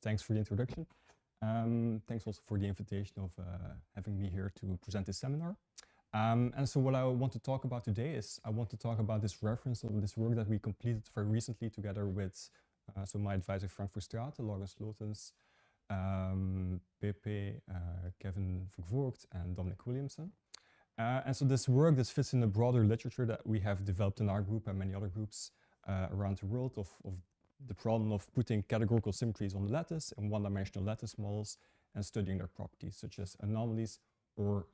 Thanks for the introduction. Thanks also for the invitation of having me here to present this seminar. And so what I want to talk about today is I want to talk about this reference of this work that we completed very recently together with so my advisor Bram Vancraeynest-De Cuiper, Laurens Lotens, Pepe, Kevin Vervoort, and Dominic Williamson. And so this work, this fits in the broader literature that we have developed in our group and many other groups around the world of the problem of putting categorical symmetries on the lattice in one-dimensional lattice models and studying their properties, such as anomalies or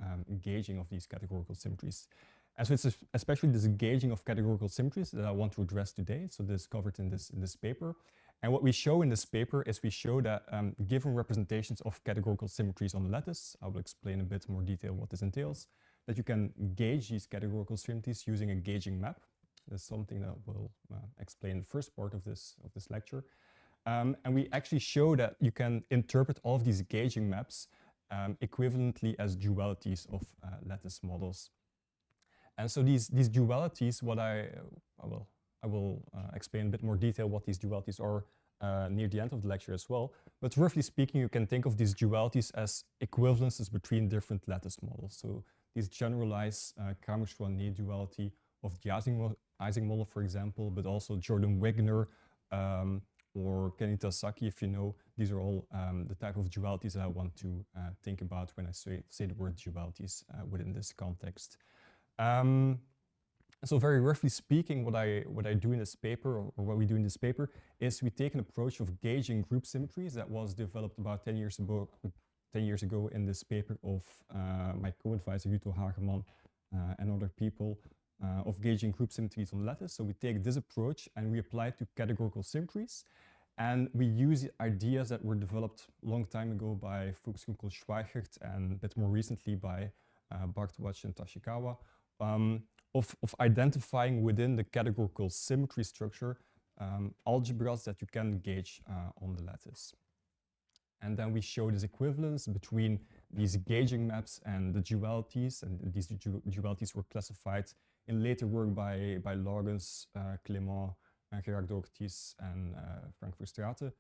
gauging of these categorical symmetries. And so it's especially this gauging of categorical symmetries that I want to address today. So this is covered in this paper. And what we show in this paper is we show that given representations of categorical symmetries on the lattice, I will explain a bit more detail what this entails, that you can gauge these categorical symmetries using a gauging map. That's something that we'll explain in the first part of this lecture. And we actually show that you can interpret all of these gauging maps equivalently as dualities of lattice models. And so these dualities, what I will explain a bit more detail what these dualities are near the end of the lecture as well. But roughly speaking, you can think of these dualities as equivalences between different lattice models. So these generalize Kramers-Rouanet duality of the Ising model, for example, but also Jordan-Wigner or Kenny-Tasaki, if you know. These are all the type of dualities that I want to think about when I say the word dualities within this context. So very roughly speaking, what I do in this paper, or what we do in this paper, is we take an approach of gauging group symmetries that was developed about 10 years ago in this paper of my co-advisor Juto Hageman and other people of gauging group symmetries on the lattice. So we take this approach and we apply it to categorical symmetries. And we use ideas that were developed a long time ago by Fuchs, Schweigert, and a bit more recently by Bartowacz and Tashikawa, of identifying within the categorical symmetry structure algebras that you can gauge on the lattice. And then we show this equivalence between these gauging maps and the dualities, and these dualities were classified in later work by Laurens, Clément, Gerard Doortjes, and Bram Vancraeynest-De Cuiper.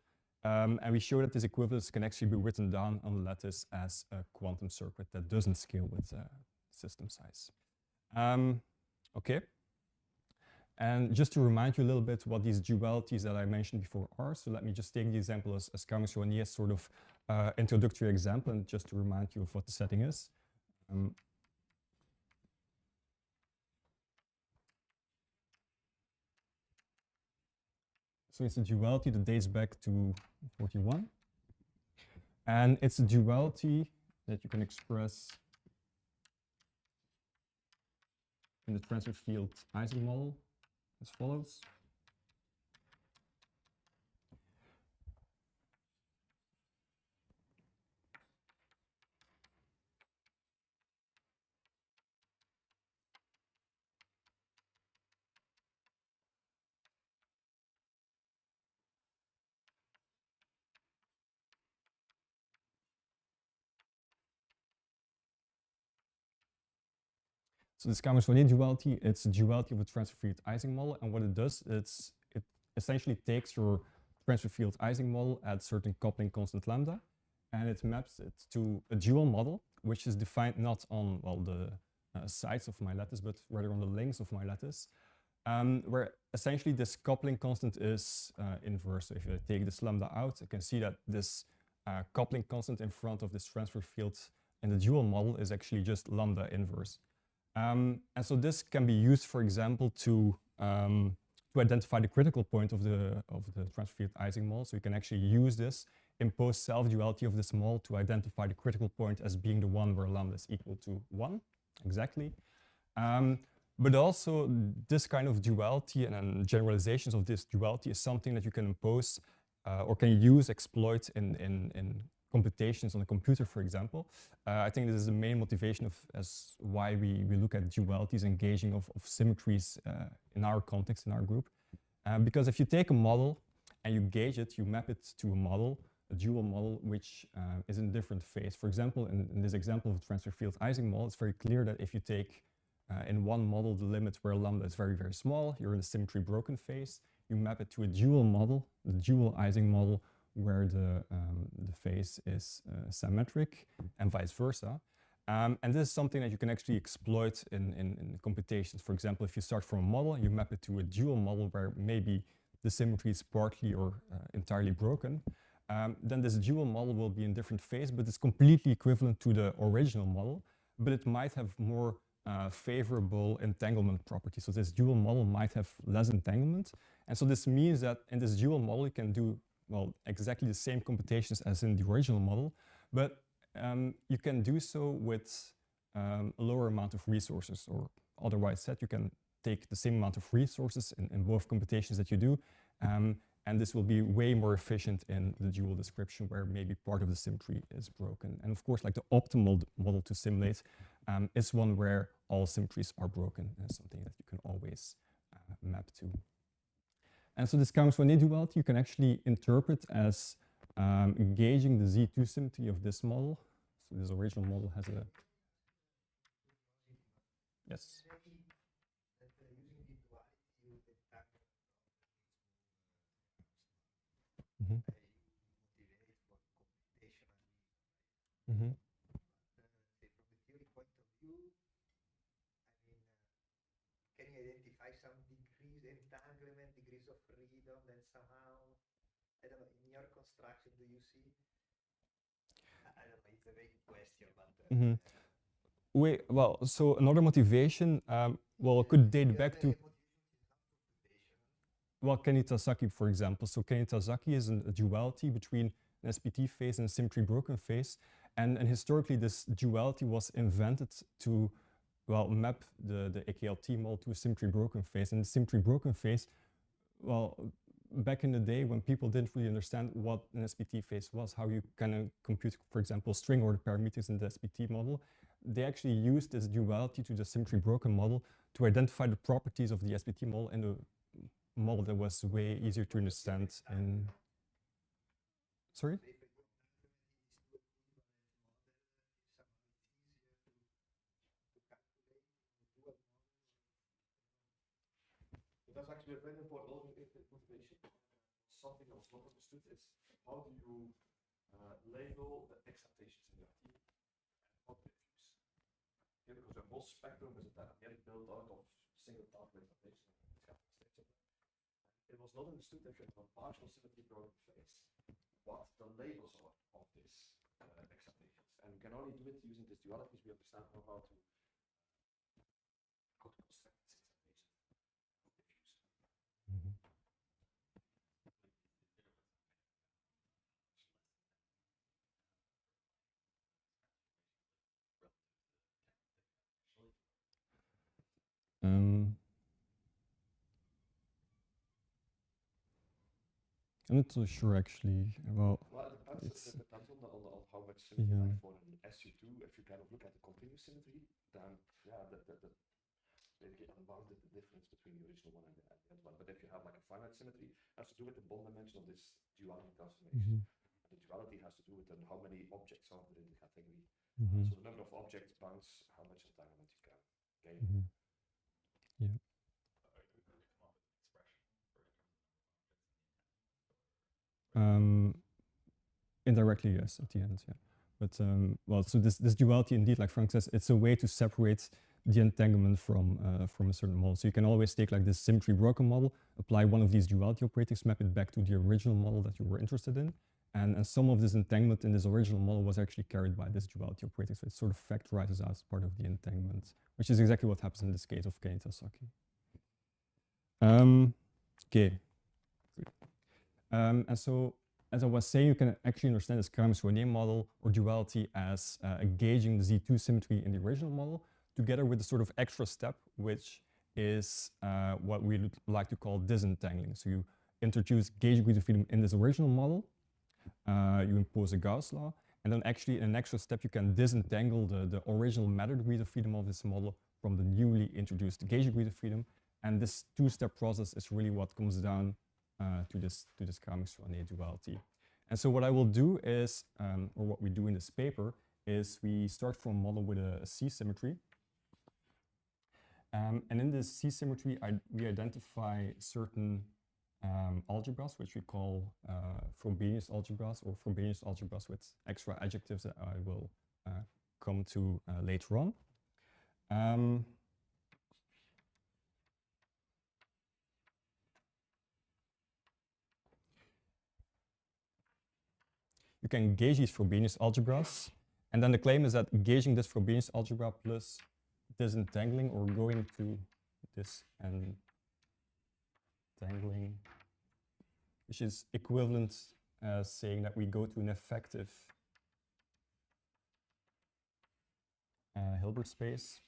And we show that this equivalence can actually be written down on the lattice as a quantum circuit that doesn't scale with system size. Okay. And just to remind you a little bit what these dualities that I mentioned before are, so let me just take the example as Kramers-Rouanet sort of introductory example, and just to remind you of what the setting is. So it's a duality that dates back to 41. And it's a duality that you can express in the transfer field Ising model as follows. So this Kramers-Rouanet duality, it's a duality of a transfer field Ising model, and what it does, it essentially takes your transfer field Ising model at certain coupling constant lambda, and it maps it to a dual model, which is defined not on the sides of my lattice, but rather on the lengths of my lattice, where essentially this coupling constant is inverse. So if I take this lambda out, I can see that this coupling constant in front of this transfer field in the dual model is actually just lambda inverse. And so this can be used, for example, to identify the critical point of the transfer field Ising model. So you can actually use this, impose self-duality of this model to identify the critical point as being the one where lambda is equal to 1, exactly. But also this kind of duality and generalizations of this duality is something that you can impose or can use, exploit in computations on a computer, for example. I think this is the main motivation as why we look at dualities and gauging of symmetries in our context, in our group. Because if you take a model and you gauge it, you map it to a model, a dual model, which is in a different phase. For example, in this example of a transfer field Ising model, it's very clear that if you take in one model the limit where lambda is very, very small, you're in the symmetry broken phase. You map it to a dual model, the dual Ising model, where the face is symmetric and vice versa. And this is something that you can actually exploit in computations. For example, if you start from a model, you map it to a dual model where maybe the symmetry is partly or entirely broken, then this dual model will be in different phase, but it's completely equivalent to the original model, but it might have more favorable entanglement properties. So this dual model might have less entanglement. And so this means that in this dual model, you can do, well, exactly the same computations as in the original model, but you can do so with a lower amount of resources, or otherwise said, you can take the same amount of resources in both computations that you do, and this will be way more efficient in the dual description where maybe part of the symmetry is broken. And of course, like the optimal model to simulate is one where all symmetries are broken, and something that you can always map to. And so this Camus-Rouenet duality you can actually interpret as gauging the Z2 symmetry of this model. So this original model has a... Yes. Mm-hmm. Mm-hmm. Can you identify some degrees entanglement, degrees of freedom, then somehow, I don't know, in your construction, do you see? I don't know, it's a vague question, but... Wait, well, so another motivation, well, it could date back to... Well, Kenny-Tasaki, for example. So Kenny-Tasaki is a duality between an SPT phase and a symmetry broken phase. And historically, this duality was invented to, well, map the AKLT model to a symmetry broken phase. And the symmetry broken phase, well, back in the day when people didn't really understand what an SPT phase was, how you kind of compute, for example, string order parameters in the SPT model, they actually used this duality to the symmetry broken model to identify the properties of the SPT model in the model that was way easier to understand. And sorry? That's actually a very important motivation. Something that was not understood is how do you label the excitations in your team and what diffuse? Okay, because the whole spectrum is again built out of single target excitation. It was not understood that you have a partial symmetry broken phase, what the labels are of these excitations. And we can only do it using these dualities. We understand how to construct this excitation. I'm not so sure actually. Well, it depends on how much symmetry you have for an SU2. If you kind of look at the continuous symmetry, then yeah, basically unbounded the difference between the original one and the end one. But if you have like a finite symmetry, it has to do with the bond dimension of this duality transformation. And the duality has to do with how many objects are within the category. So the number of objects bounds how much entanglement you can gain. Yeah. Indirectly, yes, at the end, yeah. But well, so this duality, indeed, like Frank says, it's a way to separate the entanglement from a certain model. So you can always take like this symmetry broken model, apply one of these duality operators, map it back to the original model that you were interested in, and some of this entanglement in this original model was actually carried by this duality operator. So it sort of factorizes out as part of the entanglement, which is exactly what happens in this case of Kenny-Tasaki. Okay. Good. And so, as I was saying, you can actually understand this Camus-Rouenet model or duality as gauging the Z2 symmetry in the original model, together with a sort of extra step, which is what we would like to call disentangling. So you introduce gauge degree of freedom in this original model, you impose a Gauss law, and then actually in an extra step you can disentangle the original matter degree of freedom of this model from the newly introduced gauge degree of freedom. And this two-step process is really what comes down to this Camus-Rouenet duality. And so what I will do is, or what we do in this paper, is we start from a model with a C symmetry. And in this C symmetry, we identify certain algebras, which we call Frobenius algebras, or Frobenius algebras with extra adjectives that I will come to later on. You can gauge these Frobenius algebras, and then the claim is that gauging this Frobenius algebra plus disentangling, or going to disentangling, which is equivalent as saying that we go to an effective Hilbert space.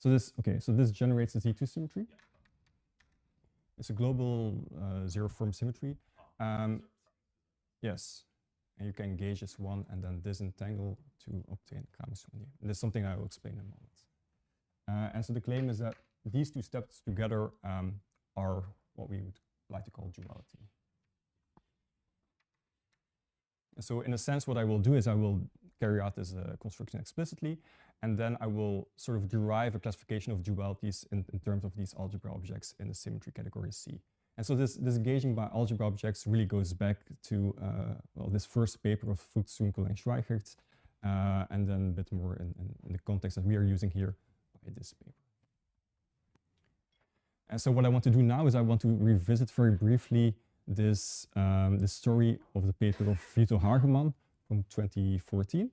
So this, okay, so this generates a Z2 symmetry. Yeah. It's a global zero-form symmetry. Yes, and you can gauge this one and then disentangle to obtain Kramer-Sonnier. And this is something I will explain in a moment. And so the claim is that these two steps together are what we would like to call duality. And so in a sense, what I will do is I will carry out this construction explicitly, and then I will sort of derive a classification of dualities in terms of these algebra objects in the symmetry category C. And so this gauging by algebra objects really goes back to well, this first paper of Fuchs, Zunkel, and Schweigert, and then a bit more in the context that we are using here by this paper. And so what I want to do now is I want to revisit very briefly this story of the paper of Vito Hageman from 2014.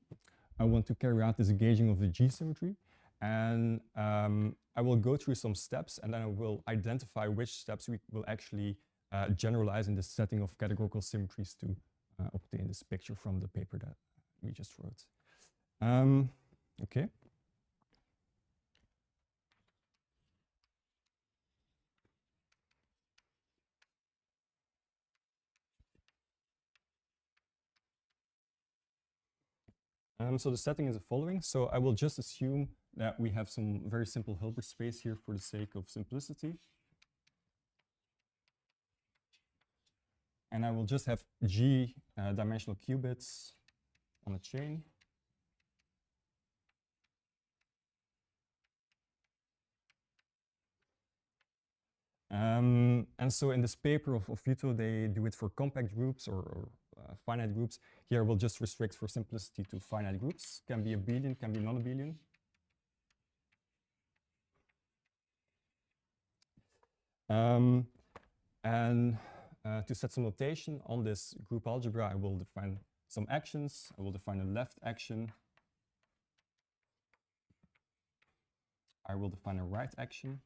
I want to carry out this gauging of the G symmetry, and I will go through some steps, and then I will identify which steps we will actually generalize in this setting of categorical symmetries to obtain this picture from the paper that we just wrote. Okay. So the setting is the following. So I will just assume that we have some very simple Hilbert space here for the sake of simplicity. And I will just have G dimensional qubits on a chain. And so in this paper of Vito, they do it for compact groups or finite groups. Here we'll just restrict for simplicity to finite groups. Can be abelian, can be non-abelian. And to set some notation on this group algebra, I will define some actions. I will define a left action. I will define a right action.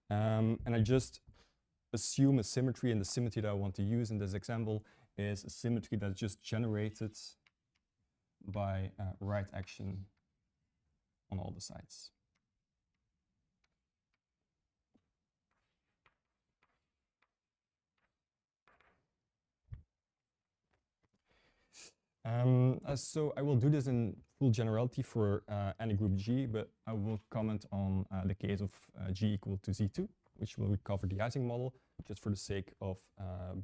And I just assume a symmetry, and the symmetry that I want to use in this example is a symmetry that's just generated by right action on all the sides. So I will do this in full generality for any group G, but I will comment on the case of G equal to Z2, which will recover the Ising model, just for the sake of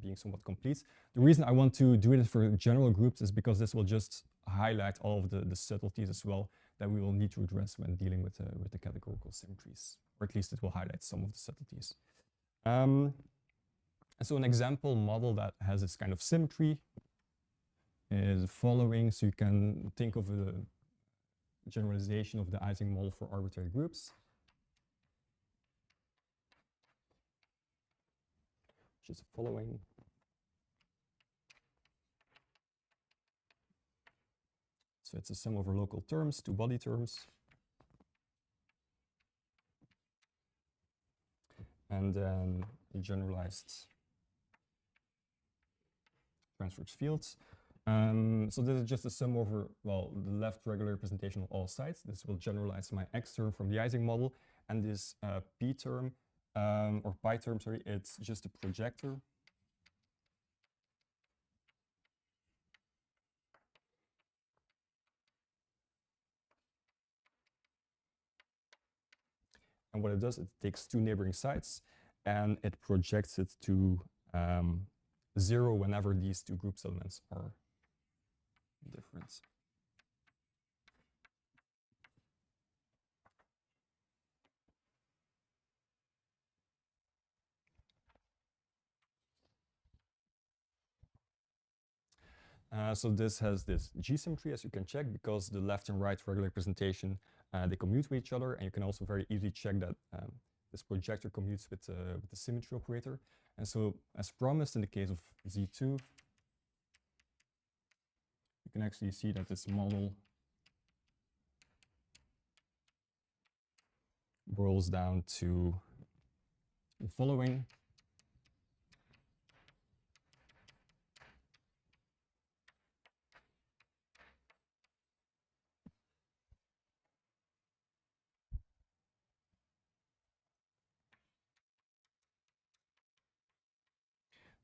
being somewhat complete. The reason I want to do it for general groups is because this will just highlight all of the subtleties as well that we will need to address when dealing with the categorical symmetries, or at least it will highlight some of the subtleties. And so an example model that has this kind of symmetry is the following. So you can think of a generalization of the Ising model for arbitrary groups, which is the following. So it's a sum over local terms, two body terms. And then generalized transverse fields. So this is just a sum over, well, the left regular representation of all sides. This will generalize my X term from the Ising model. And this P term, or pi term, sorry, it's just a projector. And what it does, it takes two neighboring sides and it projects it to 0 whenever these two groups elements are different. So this has this G-symmetry, as you can check, because the left and right regular representation, they commute with each other, and you can also very easily check that this projector commutes with the symmetry operator. And so, as promised in the case of Z2, you can actually see that this model boils down to the following.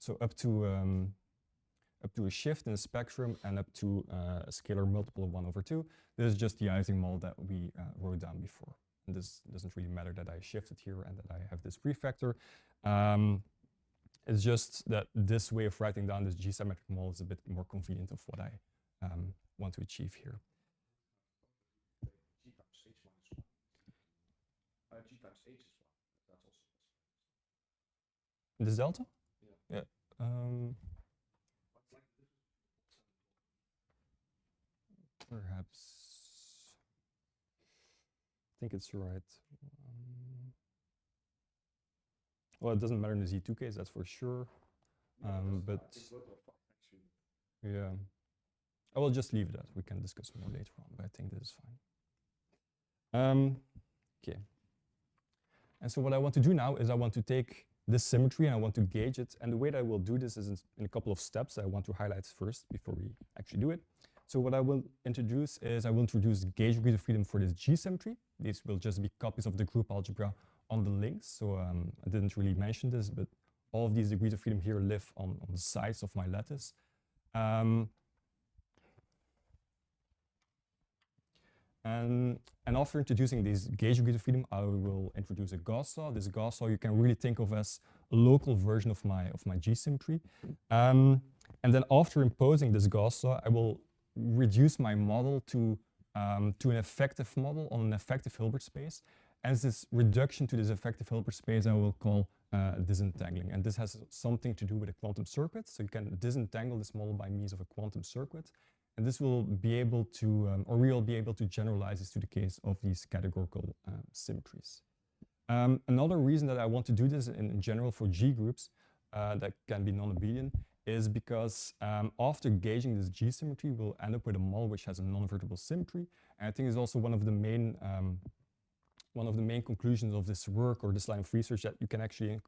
So up to a shift in the spectrum and up to a scalar multiple of 1/2. This is just the Ising model that we wrote down before. And this doesn't really matter that I shifted here and that I have this prefactor. It's just that this way of writing down this G-symmetric model is a bit more convenient of what I want to achieve here. G times H minus 1. G times H is 1. That's also possible. This delta? Yeah. Perhaps. I think it's right. Well, it doesn't matter in the Z2 case, that's for sure. But yeah, I will just leave it at. We can discuss more later on, but I think this is fine. Okay. And so what I want to do now is I want to take this symmetry and I want to gauge it. And the way that I will do this is in a couple of steps I want to highlight first before we actually do it. So what I will introduce is I will introduce gauge degree of freedom for this G-symmetry. These will just be copies of the group algebra on the links. So I didn't really mention this, but all of these degrees of freedom here live on the sides of my lattice. And after introducing these gauge degrees of freedom, I will introduce a Gauss law. This Gauss law you can really think of as a local version of my G-symmetry. And then after imposing this Gauss law, I will reduce my model to an effective model on an effective Hilbert space. As this reduction to this effective Hilbert space, I will call disentangling. And this has something to do with a quantum circuit. So you can disentangle this model by means of a quantum circuit. And this will be able to, or we will be able to generalize this to the case of these categorical symmetries. Another reason that I want to do this in general for G groups that can be non-abelian is because after gauging this G symmetry, we'll end up with a model which has a non-invertible symmetry. And I think it's also one of the main conclusions of this work or this line of research that you can actually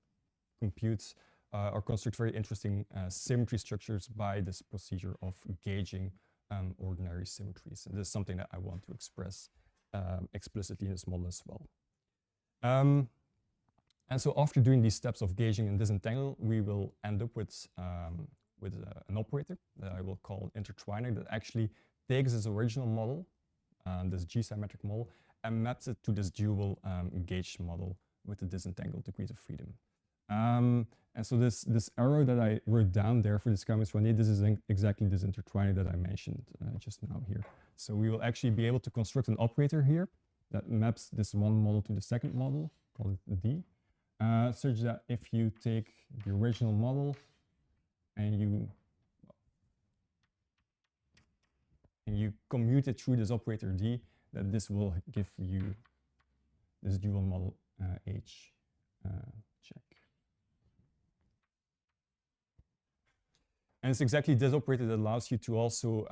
compute or construct very interesting symmetry structures by this procedure of gauging ordinary symmetries. And this is something that I want to express explicitly in this model as well. And so after doing these steps of gauging and disentangle, we will end up with an operator that I will call intertwiner that actually takes this original model, this G-symmetric model, and maps it to this dual gauged model with the disentangled degrees of freedom. And so this arrow that I wrote down there for this Cummings 1A, this is exactly this intertwiner that I mentioned just now here. So we will actually be able to construct an operator here that maps this one model to the second model, called it D, such that if you take the original model and you commute it through this operator D, that this will give you this dual model H. Check. And it's exactly this operator that allows you to also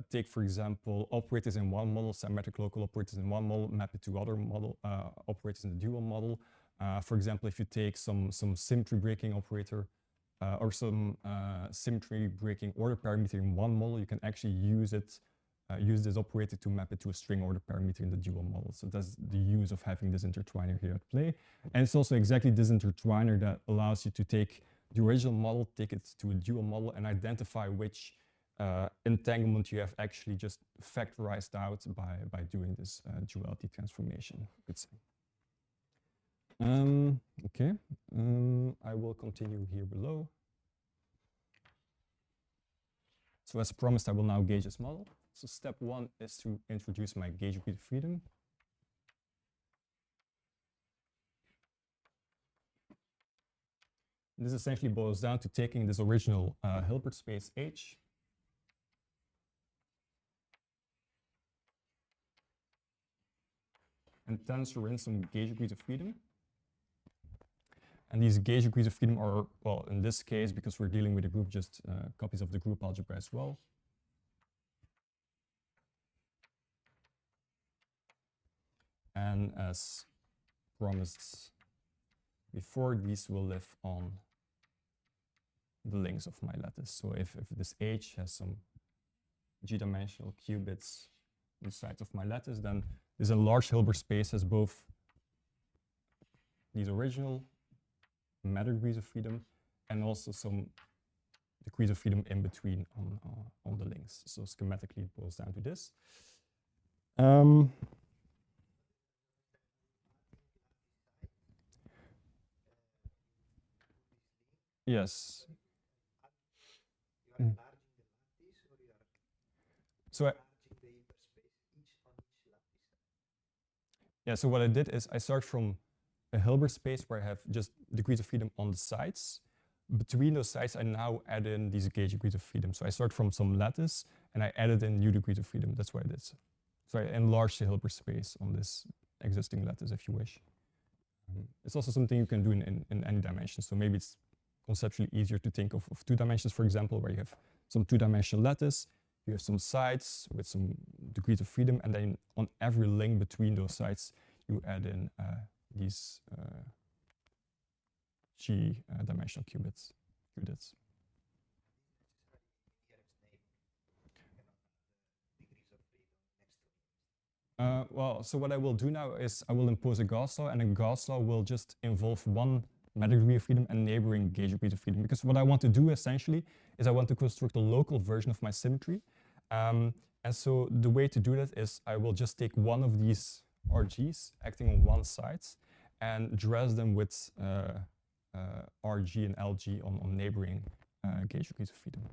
take, for example, operators in one model, symmetric local operators in one model, map it to other model operators in the dual model. For example, if you take some symmetry breaking operator or some symmetry breaking order parameter in one model, you can actually use this operator to map it to a string order parameter in the dual model. So that's the use of having this intertwiner here at play. And it's also exactly this intertwiner that allows you to take the original model, take it to a dual model, and identify which entanglement you have actually just factorized out by doing this duality transformation, you could say. Okay, I will continue here below. So as promised, I will now gauge this model. So step one is to introduce my gauge degree of freedom. This essentially boils down to taking this original Hilbert space H and tensor in some gauge degrees of freedom. And these gauge degrees of freedom are, well, in this case, because we're dealing with a group, just copies of the group algebra as well. And as promised before, these will live on the links of my lattice. So if this H has some g-dimensional qubits on the sides of my lattice, then this enlarged Hilbert space has both these original matter degrees of freedom and also some degrees of freedom in between on the links. So schematically, it boils down to this. Yes. You are enlarging the lattice, or you are So enlarging the hyperspace each on each lattice? yeah, so what I did is I start from a Hilbert space where I have just degrees of freedom on the sides. Between those sides, I now add in these gauge degrees of freedom. So I start from some lattice and I added in new degrees of freedom. That's what I did. So I enlarged the Hilbert space on this existing lattice, if you wish. It's also something you can do in any dimension. So maybe it's conceptually easier to think of 2 dimensions, for example, where you have some 2-dimensional lattice, you have some sides with some degrees of freedom, and then on every link between those sides, you add in these g-dimensional qubits. Well, so what I will do now is I will impose a Gauss law, and a Gauss law will just involve one matter degree of freedom and neighboring gauge degrees of freedom. Because what I want to do essentially is I want to construct a local version of my symmetry. And so the way to do that is I will just take one of these RGs acting on one side and dress them with RG and LG on neighboring gauge degrees of freedom.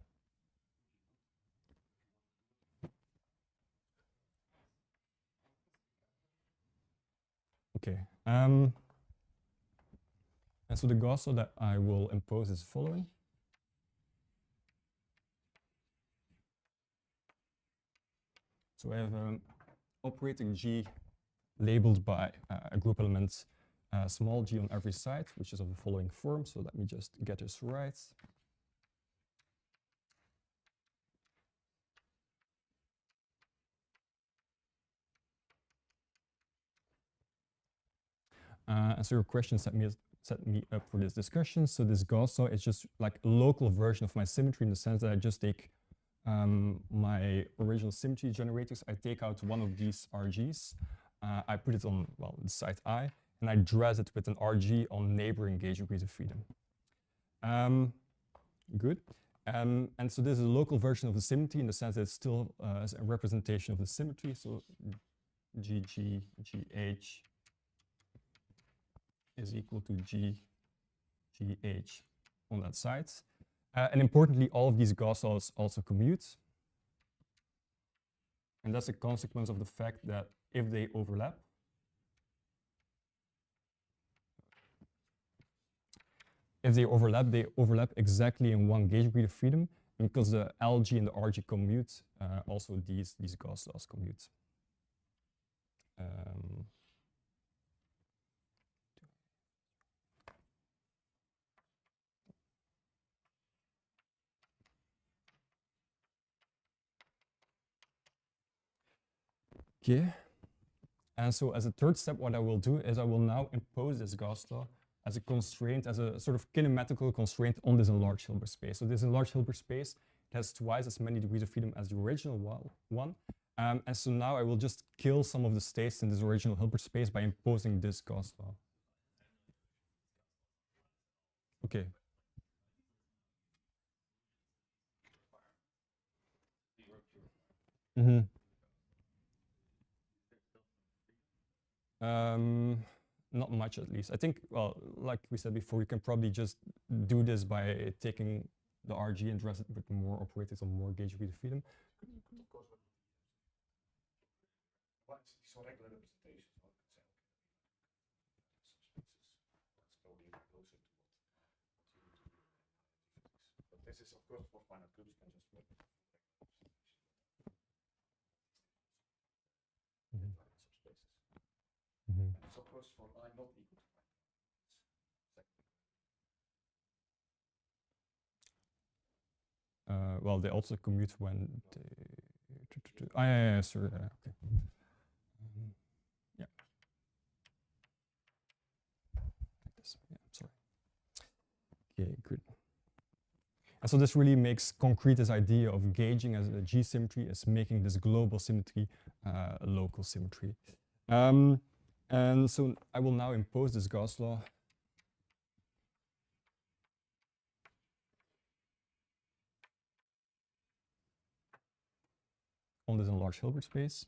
Okay. And so the Gauss law that I will impose is the following. So I have operating G labeled by a group element small g on every side, which is of the following form. So let me just get this right. And so your question set me up for this discussion. So this Gauss law is just like a local version of my symmetry in the sense that I just take my original symmetry generators. I take out one of these RGs. I put it on, well, the side I, and I dress it with an RG on neighboring gauge degrees of freedom. Good. And so this is a local version of the symmetry in the sense that it's still a representation of the symmetry. So GG, GH is equal to GH on that side. And importantly, all of these Gauss laws also commute. And that's a consequence of the fact that if they overlap, they overlap exactly in one gauge degree of freedom. And because the LG and the RG commute, also these Gauss laws commute. Okay. And so as a third step, what I will do is I will now impose this Gauss law as a constraint, as a sort of kinematical constraint on this enlarged Hilbert space. So this enlarged Hilbert space has twice as many degrees of freedom as the original one. And so now I will just kill some of the states in this original Hilbert space by imposing this Gauss law. Okay. not much at least. I think, well, like we said before, you can probably just do this by taking the RG and dress it with more operators or more gauge degree of freedom. You could of course run but these are regular representations. One could say, okay, let's go even closer to what you do in defects. But this is of course for finite groups, you can just work with regular representation. Infinite subspaces. And it's of course for I not equal to pi. Well, they also commute when they. Yeah, sorry. Okay. Yeah. Like this. Yeah, sorry. Okay, good. And so this really makes concrete this idea of gauging as a G symmetry as making this global symmetry a local symmetry. And so I will now impose this Gauss law on this enlarged Hilbert space.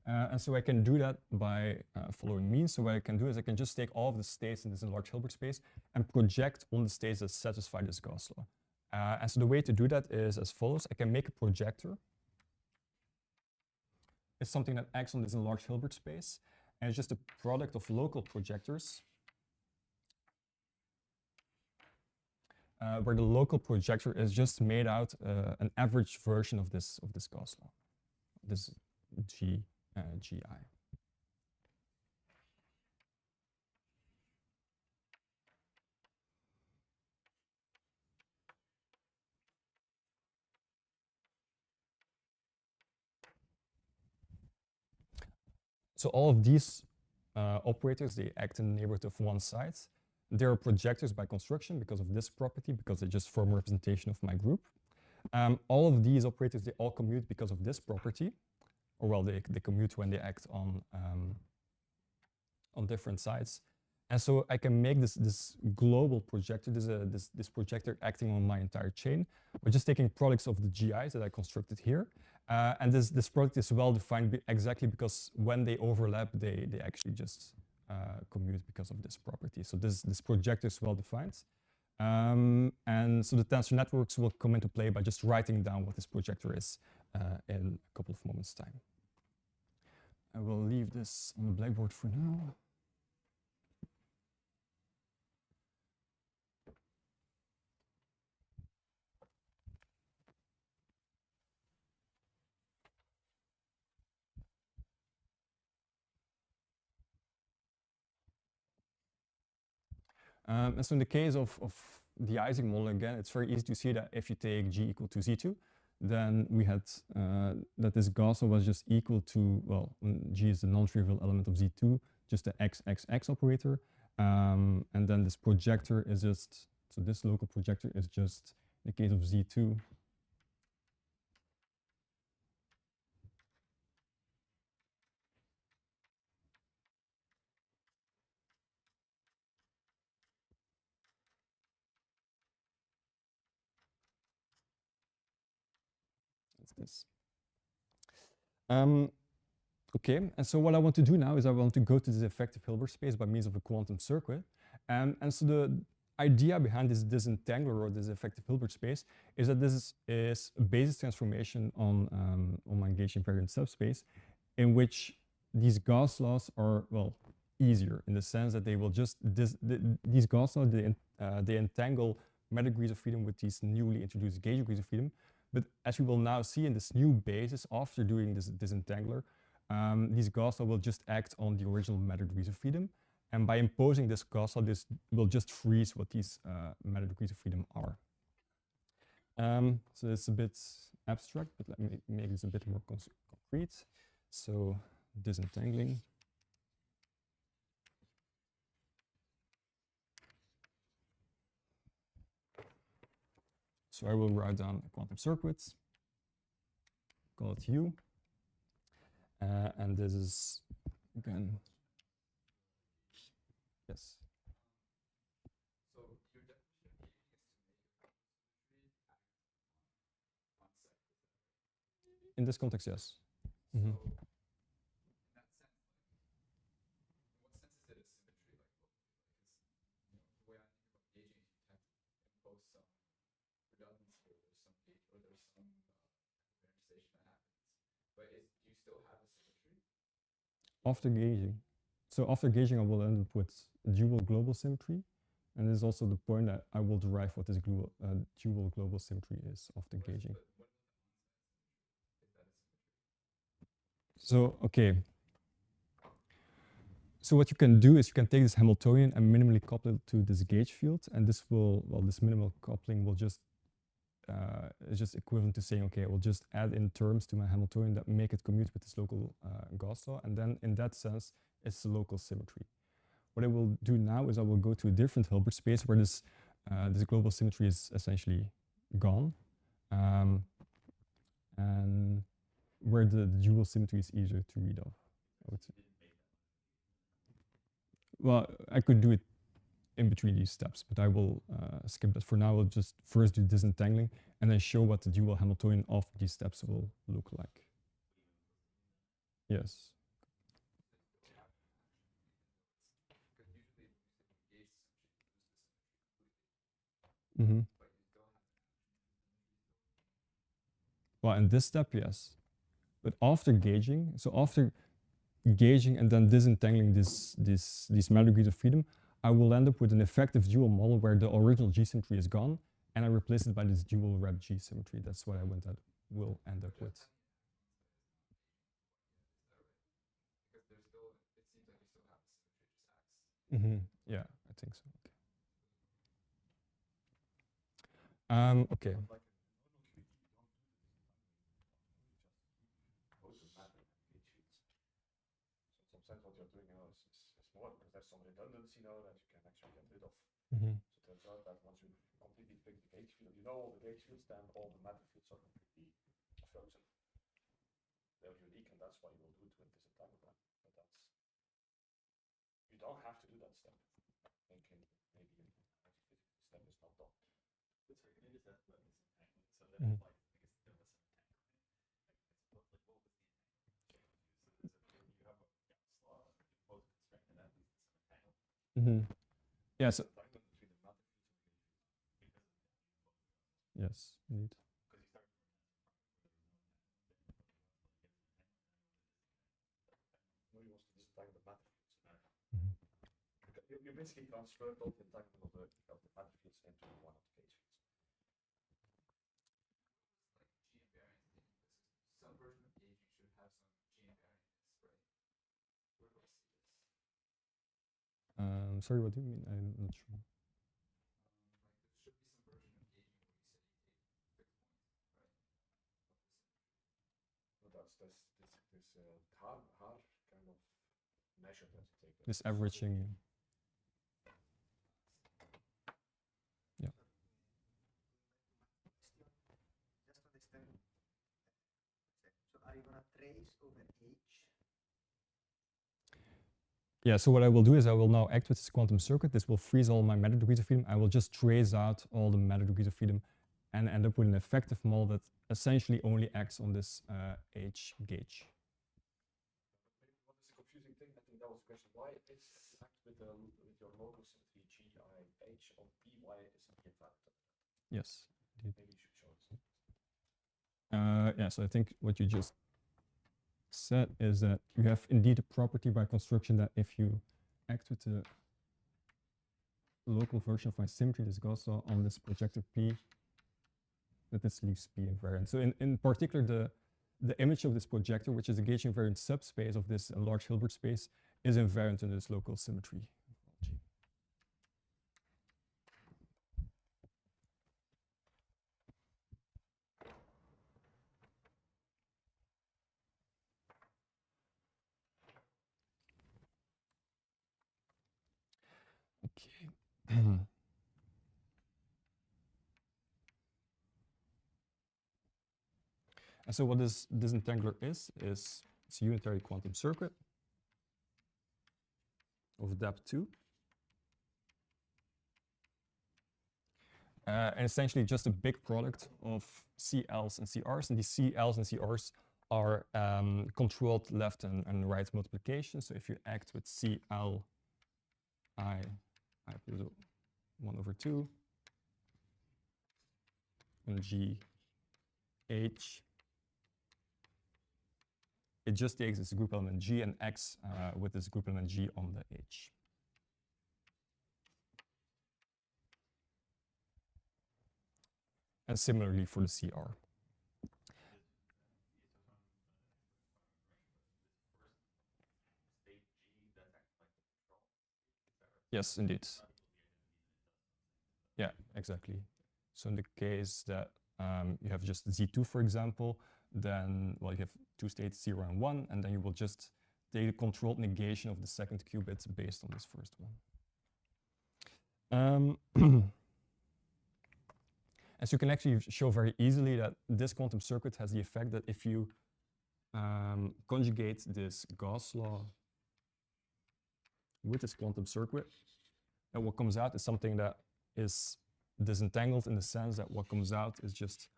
And so I can do that by following means. So what I can do is I can just take all of the states in this enlarged Hilbert space and project on the states that satisfy this Gauss law. And so the way to do that is as follows. I can make a projector. It's something that acts on this enlarged Hilbert space. And it's just a product of local projectors where the local projector is just made out an average version of this Gauss law, this GI. So all of these operators, they act in the neighborhood of one side. They're projectors by construction because of this property, because they just form a representation of my group. All of these operators, they all commute because of this property, or well, they commute when they act on different sides. And so I can make this global projector, this projector acting on my entire chain, by just taking products of the GIs that I constructed here. And this product is well defined exactly because when they overlap, they actually just commute because of this property. So this projector is well defined. And so the tensor networks will come into play by just writing down what this projector is in a couple of moments' time. I will leave this on the blackboard for now. And so in the case of the Ising model, again, it's very easy to see that if you take G equal to Z2, then we had that this Gauss law was just equal to, well, G is the non-trivial element of Z2, just the XXX operator. And then this projector is just, so this local projector is just, in the case of Z2, it's this. Okay, and so what I want to do now is I want to go to this effective Hilbert space by means of a quantum circuit. And so the idea behind this disentangler or this effective Hilbert space is that this is a basis transformation on my gauge invariant subspace in which these Gauss laws are, well, easier in the sense that they will just, these Gauss laws, they entangle meta degrees of freedom with these newly introduced gauge degrees of freedom. But as we will now see in this new basis after doing this disentangler, these Gauss law will just act on the original meta degrees of freedom. And by imposing this Gauss law, this will just freeze what these meta degrees of freedom are. So it's a bit abstract, but let me make this a bit more concrete. So disentangling. So I will write down a quantum circuit, call it U. And this is, again, yes. So your definition is to make a quantum symmetry in this context, yes. Mhm. So, in that sense, in what sense is it a symmetry? The way I think about gauging is you have to impose some redundancy, or there's some internalization that happens. But do you still have a symmetry? After gauging. So after gauging, I will end up with dual global symmetry. And this is also the point that I will derive what this dual global symmetry is after gauging. So, okay. So what you can do is you can take this Hamiltonian and minimally couple it to this gauge field. And this will, well, this minimal coupling will just, is just equivalent to saying, okay, I will just add in terms to my Hamiltonian that make it commute with this local Gauss law. And then in that sense, it's a local symmetry. What I will do now is I will go to a different Hilbert space where this, this global symmetry is essentially gone. And where the dual symmetry is easier to read off, I would say. Well, I could do it in between these steps, but I will skip that. For now, I'll just first do disentangling and then show what the dual Hamiltonian of these steps will look like. Yes. Mm-hmm. Well, in this step, yes. But after gauging, so after gauging and then disentangling these matter degrees of freedom, I will end up with an effective dual model where the original G symmetry is gone, and I replace it by this dual rep G symmetry. That's what I will end up with. Mm-hmm. Yeah, I think so. Okay. Sometimes what you're doing now is more, because there's some redundancy now that you can actually get rid of. Mm-hmm. So it turns out that once you completely fix the gauge field, you know all the gauge fields, then all the matter fields are completely frozen. They're unique, and that's why you will do it with disentanglement. But that's, you don't have to do that step. Thinking maybe in step is not done. But sorry, can I just ask about disentanglement? So then, Mm-hmm. like, I guess there was some entanglement. What was the entanglement? So you have a Gauss law, you impose a constraint, and that leads to some entanglement. Mm-hmm. Yeah. So Entanglement between the matter fields and Because of the yes, indeed. because you start no, you want to disentangle the matter fields. Mm-hmm. You basically transferred all the entanglement of the matter fields into one of the gauge fields. like G invariance in this. Some version of gauging should have some G invariance, right? Where do I see this? Sorry, what do you mean? I'm not sure. Like there should be some version of gauging where you say a fixed point, right? So that's this hard kind of measure that you take. This averaging. Yeah. Just to understand. So are you gonna trace over H? Yeah, so what I will do is I will now act with this quantum circuit. This will freeze all my matter degrees of freedom. I will just trace out all the matter degrees of freedom and end up with an effective model that essentially only acts on this H gauge. What is the confusing thing? I think that was the question. Why is act with your local symmetry GIH on P? Why is it invalid? Yes. Indeed. Maybe you should show us. Yeah, so I think what you just said is that you have indeed a property by construction that if you act with the local version of my symmetry, this Gauss law, on this projector P, that this leaves P invariant. So in particular, the image of this projector, which is a gauge invariant subspace of this large Hilbert space, is invariant in this local symmetry. Okay. And so what this disentangler is it's a unitary quantum circuit of depth 2. and essentially just a big product of CLs and CRs, and these CLs and CRs are controlled left and right multiplication. So if you act with CL I plus 1 over 2, and G H, it just takes this group element G and X with this group element G on the H. And similarly for the CR. Yes, indeed. Yeah, exactly. So in the case that you have just Z2, for example, then, well, you have two states, 0 and 1, and then you will just take the controlled negation of the second qubit based on this first one. As you can actually show very easily that this quantum circuit has the effect that if you conjugate this Gauss law with this quantum circuit, and what comes out is something that is disentangled in the sense that what comes out is just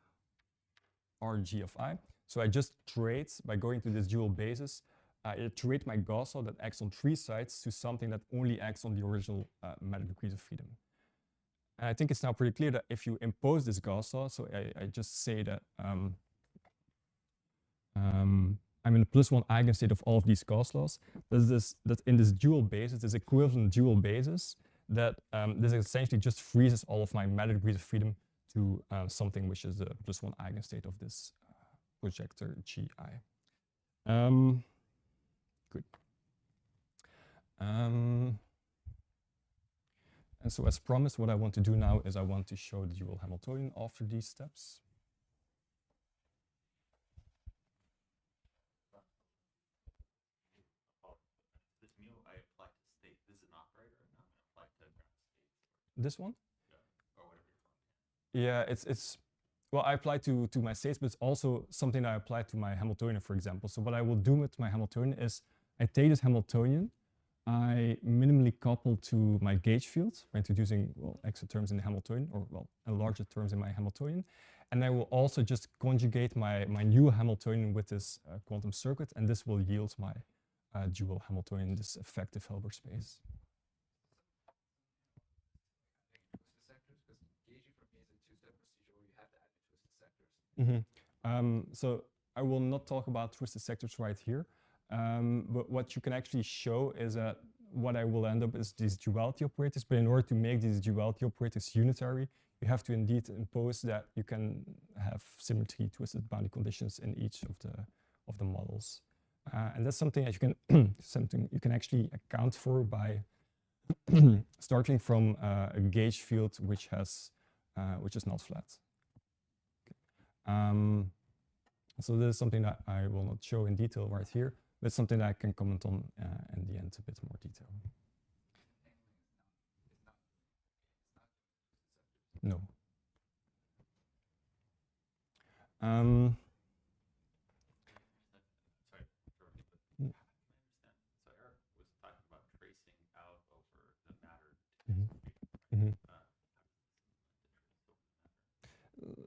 Rg of I. So I just trade, by going to this dual basis, I trade my Gauss law that acts on 3 sides to something that only acts on the original matter degrees of freedom. And I think it's now pretty clear that if you impose this Gauss law, so I just say that I'm in the +1 eigenstate of all of these Gauss laws, that in this dual basis, this equivalent dual basis, that this essentially just freezes all of my matter degrees of freedom to something which is the +1 eigenstate of this projector Gi. Good. And so as promised, what I want to do now is I want to show the dual Hamiltonian after these steps. This mu I apply to state. This is an operator, and I'm going to apply to ground states. This one? Yeah, or whatever you're Yeah, it's well, I apply to my states, but it's also something that I apply to my Hamiltonian, for example. So what I will do with my Hamiltonian is I take this Hamiltonian, I minimally couple to my gauge field by introducing, well, extra terms in the Hamiltonian, or, well, larger terms in my Hamiltonian. And I will also just conjugate my new Hamiltonian with this quantum circuit, and this will yield my dual Hamiltonian, this effective Hilbert space. So I will not talk about twisted sectors right here, but what you can actually show is that what I will end up is these duality operators, but in order to make these duality operators unitary, you have to indeed impose that you can have symmetry twisted boundary conditions in each of the models. And that's something that you can actually account for by starting from a gauge field which is not flat. So this is something that I will not show in detail right here, but something that I can comment on in the end a bit more detail. No. Sorry, but so Eric was talking about tracing out over the matter.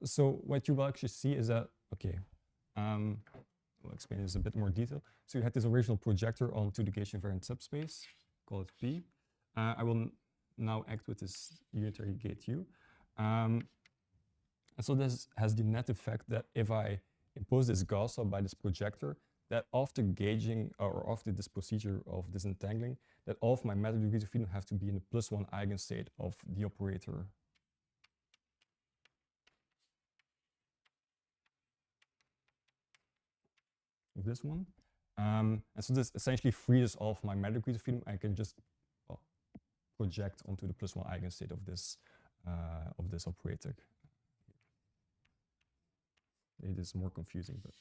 So what you will actually see is that, okay, I'll explain this a bit more detail. So you had this original projector onto the gauge invariant subspace, call it P. I will now act with this unitary gate U. And so this has the net effect that if I impose this Gauss law by this projector, that after gauging or after this procedure of disentangling, that all of my matter degrees of freedom have to be in the +1 eigenstate of the operator of this one. And so this essentially frees all of my matter degrees of freedom. I can just project onto the +1 eigenstate of this operator. It is more confusing, but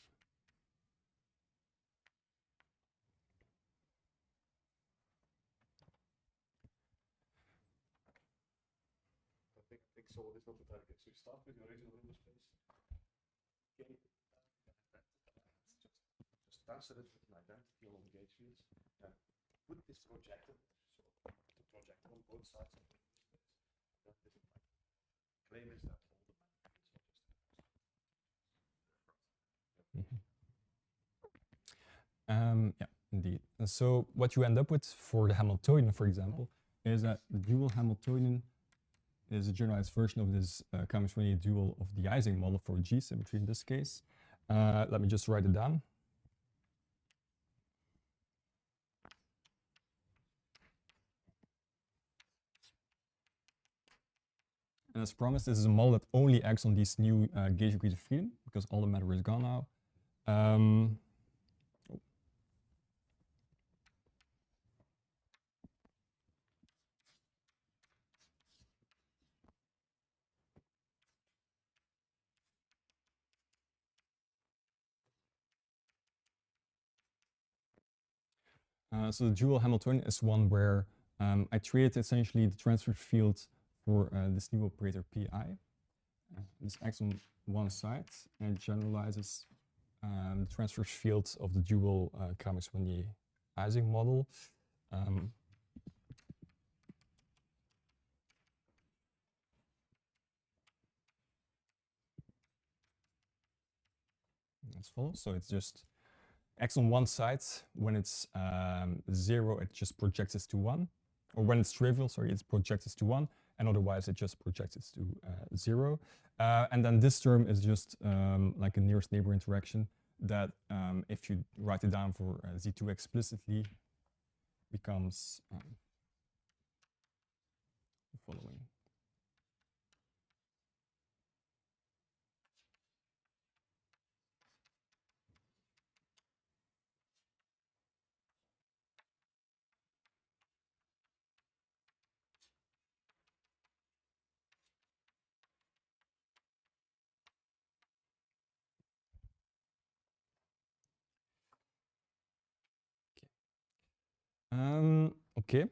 I think so. It's not the target. So you start with your original window space. Okay. Just answer it with an identity along the gauge fields. And put this projector, so the projector on both sides of the window space. Claim it Yeah, indeed. And so what you end up with for the Hamiltonian, for example, is that the dual Hamiltonian is a generalized version of this Kamen-Schmidt dual of the Ising model for G symmetry in this case. Let me just write it down. And as promised, this is a model that only acts on these new gauge degrees of freedom because all the matter is gone now. So the dual Hamiltonian is one where I treated essentially the transfer field for this new operator pi. This acts on one side and generalizes the transfer field of the dual Kamen-Schmidt Ising model. As follows. So it's just acts on one side. When it's 0, it just projects it to 1. Or when it's trivial, sorry, it projects it to 1. And otherwise, it just projects it to 0. And then this term is just like a nearest neighbor interaction that if you write it down for Z2 explicitly, becomes the following. Okay.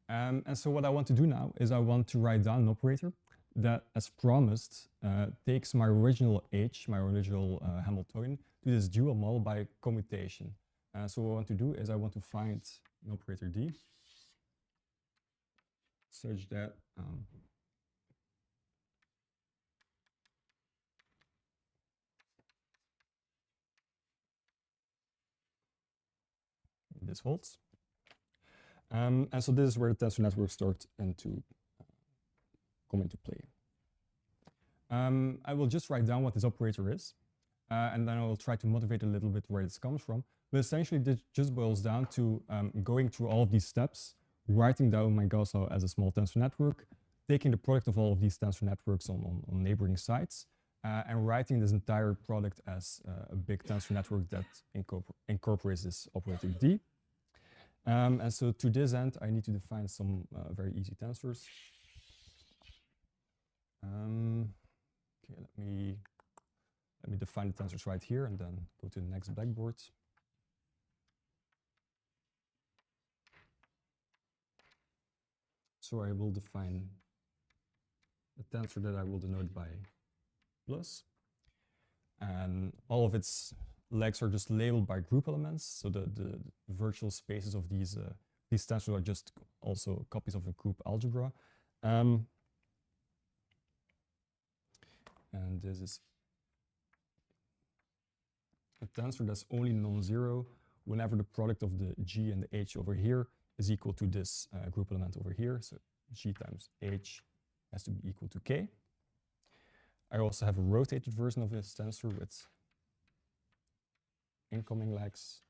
And so what I want to do now is I want to write down an operator that, as promised, takes my original H, my original Hamiltonian, to this dual model by commutation. So what I want to do is I want to find an operator D such that this holds. And so this is where the tensor network starts to come into play. I will just write down what this operator is, and then I will try to motivate a little bit where this comes from. But essentially, this just boils down to going through all of these steps, writing down my Gauss law as a small tensor network, taking the product of all of these tensor networks on neighboring sites, and writing this entire product as a big tensor network that incorporates this operator D. And so to this end, I need to define some very easy tensors. Okay, let me define the tensors right here and then go to the next blackboard. So I will define a tensor that I will denote by plus. And all of its legs are just labeled by group elements. So the virtual spaces of these tensors are just also copies of a group algebra. And this is a tensor that's only non-zero whenever the product of the G and the H over here is equal to this group element over here. So G times H has to be equal to K. I also have a rotated version of this tensor with incoming legs.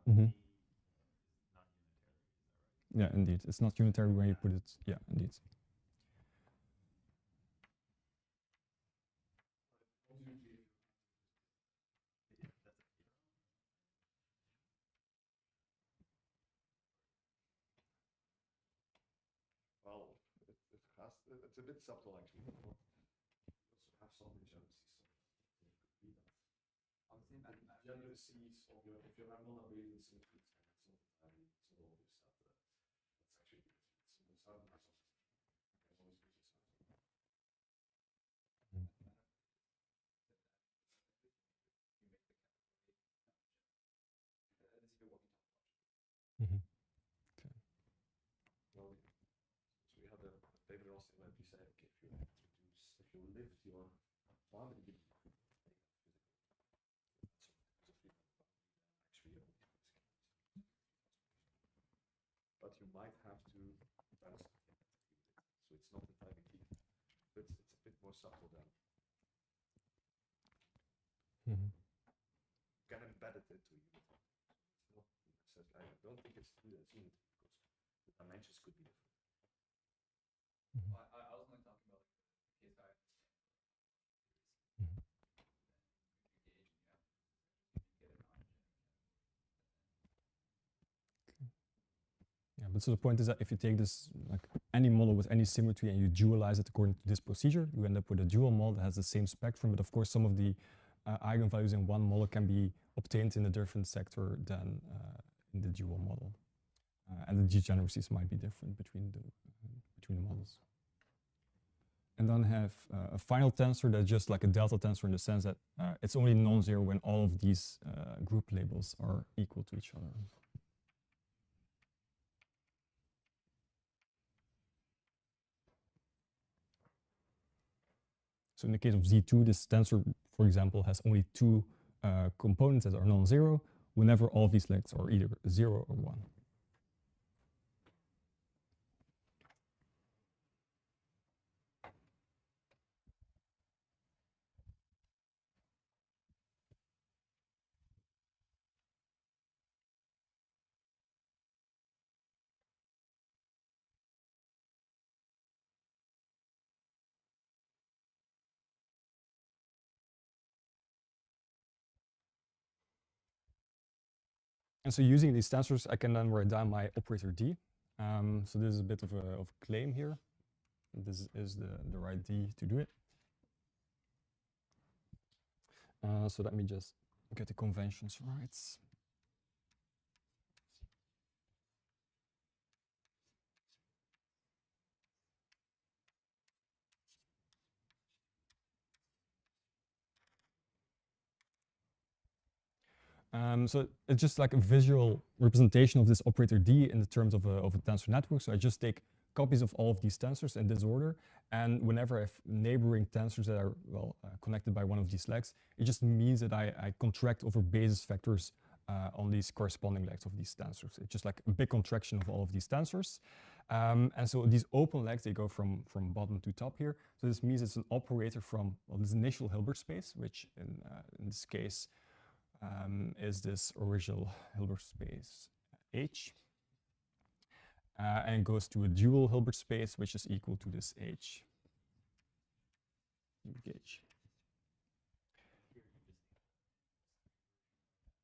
Mm-hmm. Yeah, indeed. It's not unitary when you put it. Yeah, indeed. Well, it's a bit subtle actually. You also have some degeneracies. So it could be that. Degeneracies of your, if you have non-abelian symmetries, then it's not obvious that that's actually good. It's hard to have something. There's always good similar to say, okay, if you lift your boundary between but you might have to balance so it's not entirely clean. It's a bit more subtle than you can embed it into Unity. It's not necessarily, I don't think it's true as Unity because the dimensions could be different. Well, I was only talking about the case I Yeah, but so the point is that if you take this, like any model with any symmetry and you dualize it according to this procedure, you end up with a dual model that has the same spectrum, but of course some of the eigenvalues in one model can be obtained in a different sector than in the dual model. And the degeneracies might be different between the models. And then have a final tensor that's just like a delta tensor in the sense that it's only non-zero when all of these group labels are equal to each other. So in the case of Z2, this tensor, for example, has only two components that are non-zero whenever all of these legs are either 0 or 1. And so using these tensors, I can then write down my operator D. So this is a bit of a claim here. This is the right D to do it. So let me just get the conventions right. So it's just like a visual representation of this operator D in the terms of a tensor network. So I just take copies of all of these tensors in this order. And whenever I have neighboring tensors that are, well, connected by one of these legs, it just means that I contract over basis vectors on these corresponding legs of these tensors. It's just like a big contraction of all of these tensors. And so these open legs, they go from bottom to top here. So this means it's an operator from, well, this initial Hilbert space, which in this case, is this original Hilbert space H. And it goes to a dual Hilbert space, which is equal to this H. H.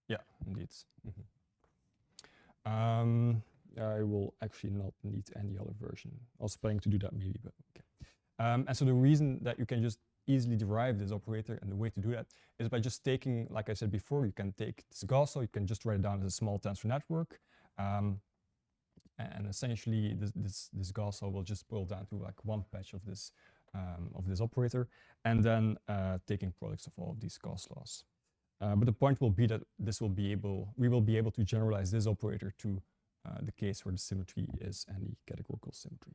Yeah, indeed. I will actually not need any other version. I was planning to do that maybe, but okay. And so the reason that you can just easily derive this operator, and the way to do that is by just taking, like I said before, you can take this Gauss, you can just write it down as a small tensor network. And essentially this Gauss will just boil down to like one patch of this operator, and then taking products of all of these Gauss laws. But the point will be that we will be able to generalize this operator to the case where the symmetry is any categorical symmetry.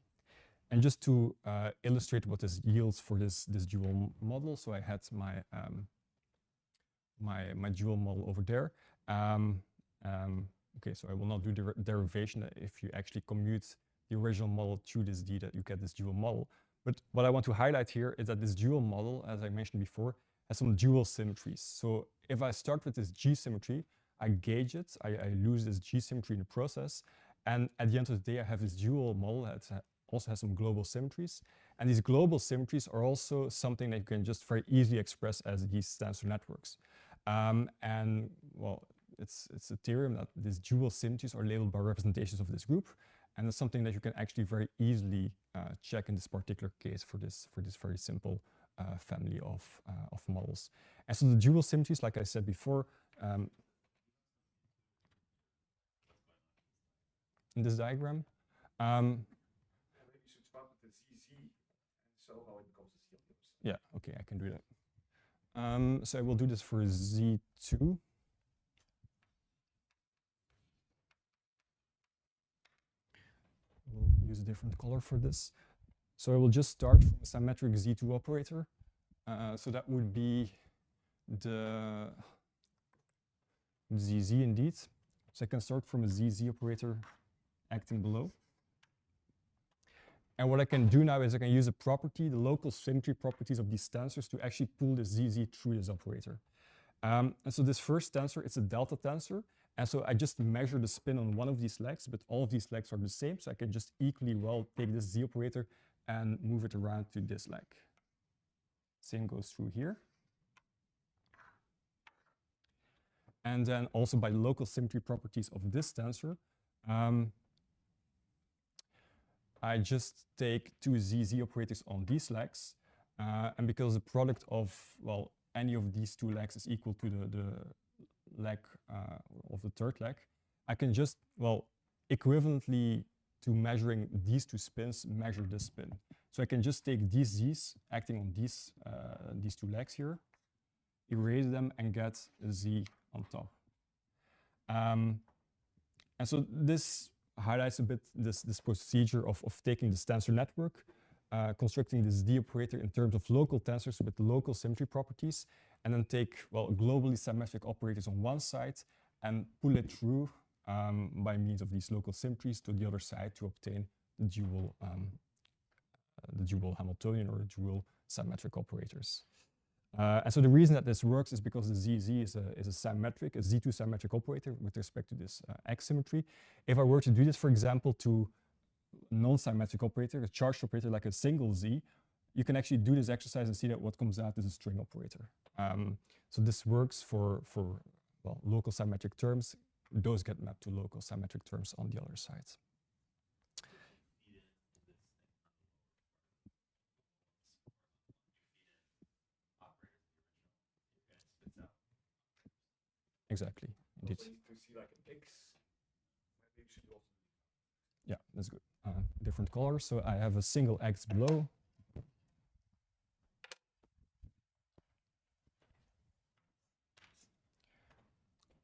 And just to illustrate what this yields for this dual model, so I had my my dual model over there. Okay, so I will not do the derivation if you actually commute the original model to this D that you get this dual model. But what I want to highlight here is that this dual model, as I mentioned before, has some dual symmetries. So if I start with this G symmetry, I gauge it, I lose this G symmetry in the process, and at the end of the day, I have this dual model that also has some global symmetries. And these global symmetries are also something that you can just very easily express as these tensor networks. And well, it's a theorem that these dual symmetries are labeled by representations of this group. And it's something that you can actually very easily check in this particular case for this very simple family of models. And so the dual symmetries, like I said before, in this diagram, maybe you should start with the ZZ and show how it becomes a C on the other side. Yeah, okay, I can do that. So I will do this for Z2. We'll use a different color for this. So I will just start from a symmetric Z2 operator. So that would be the ZZ indeed. So I can start from a ZZ operator acting below. And what I can do now is I can use a property, the local symmetry properties of these tensors, to actually pull the ZZ through this operator. And so this first tensor, it's a delta tensor. And so I just measure the spin on one of these legs, but all of these legs are the same. So I can just equally well take this Z operator and move it around to this leg. Same goes through here. And then also by the local symmetry properties of this tensor, I just take two ZZ operators on these legs. And because the product of, well, any of these two legs is equal to the leg of the third leg, I can just, well, equivalently to measuring these two spins, measure this spin. So I can just take these Z's acting on these two legs here, erase them, and get a Z on top. And so this highlights a bit this procedure of taking this tensor network, constructing this D operator in terms of local tensors with local symmetry properties, and then take, well, globally symmetric operators on one side and pull it through by means of these local symmetries to the other side to obtain the dual Hamiltonian or dual symmetric operators. And so the reason that this works is because the ZZ is a symmetric, a Z2 symmetric operator with respect to this X symmetry. If I were to do this, for example, to non-symmetric operator, a charged operator like a single Z, you can actually do this exercise and see that what comes out is a string operator. So this works for well, local symmetric terms. Those get mapped to local symmetric terms on the other side. Exactly. Indeed. To see like an X, maybe you should also. Yeah, that's good. Different colors. So I have a single X below.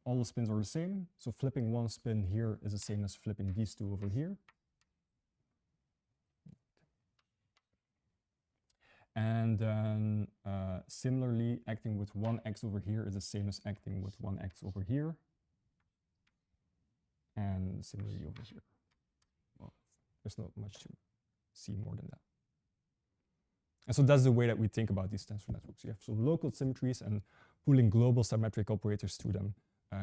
All the spins are the same. So flipping one spin here is the same as flipping these two over here. And then similarly, acting with one X over here is the same as acting with one X over here. And similarly over here. Well, there's not much to see more than that. And so that's the way that we think about these tensor networks. You have some local symmetries, and pulling global symmetric operators to them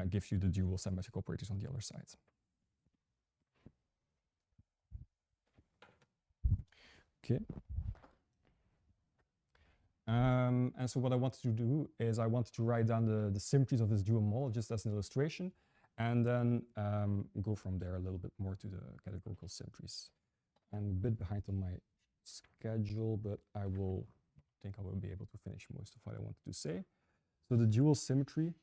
gives you the dual symmetric operators on the other side. Okay. And so what I wanted to do is I wanted to write down the symmetries of this dual model just as an illustration, and then go from there a little bit more to the categorical symmetries. I'm a bit behind on my schedule, but I think I will be able to finish most of what I wanted to say. So the dual symmetry .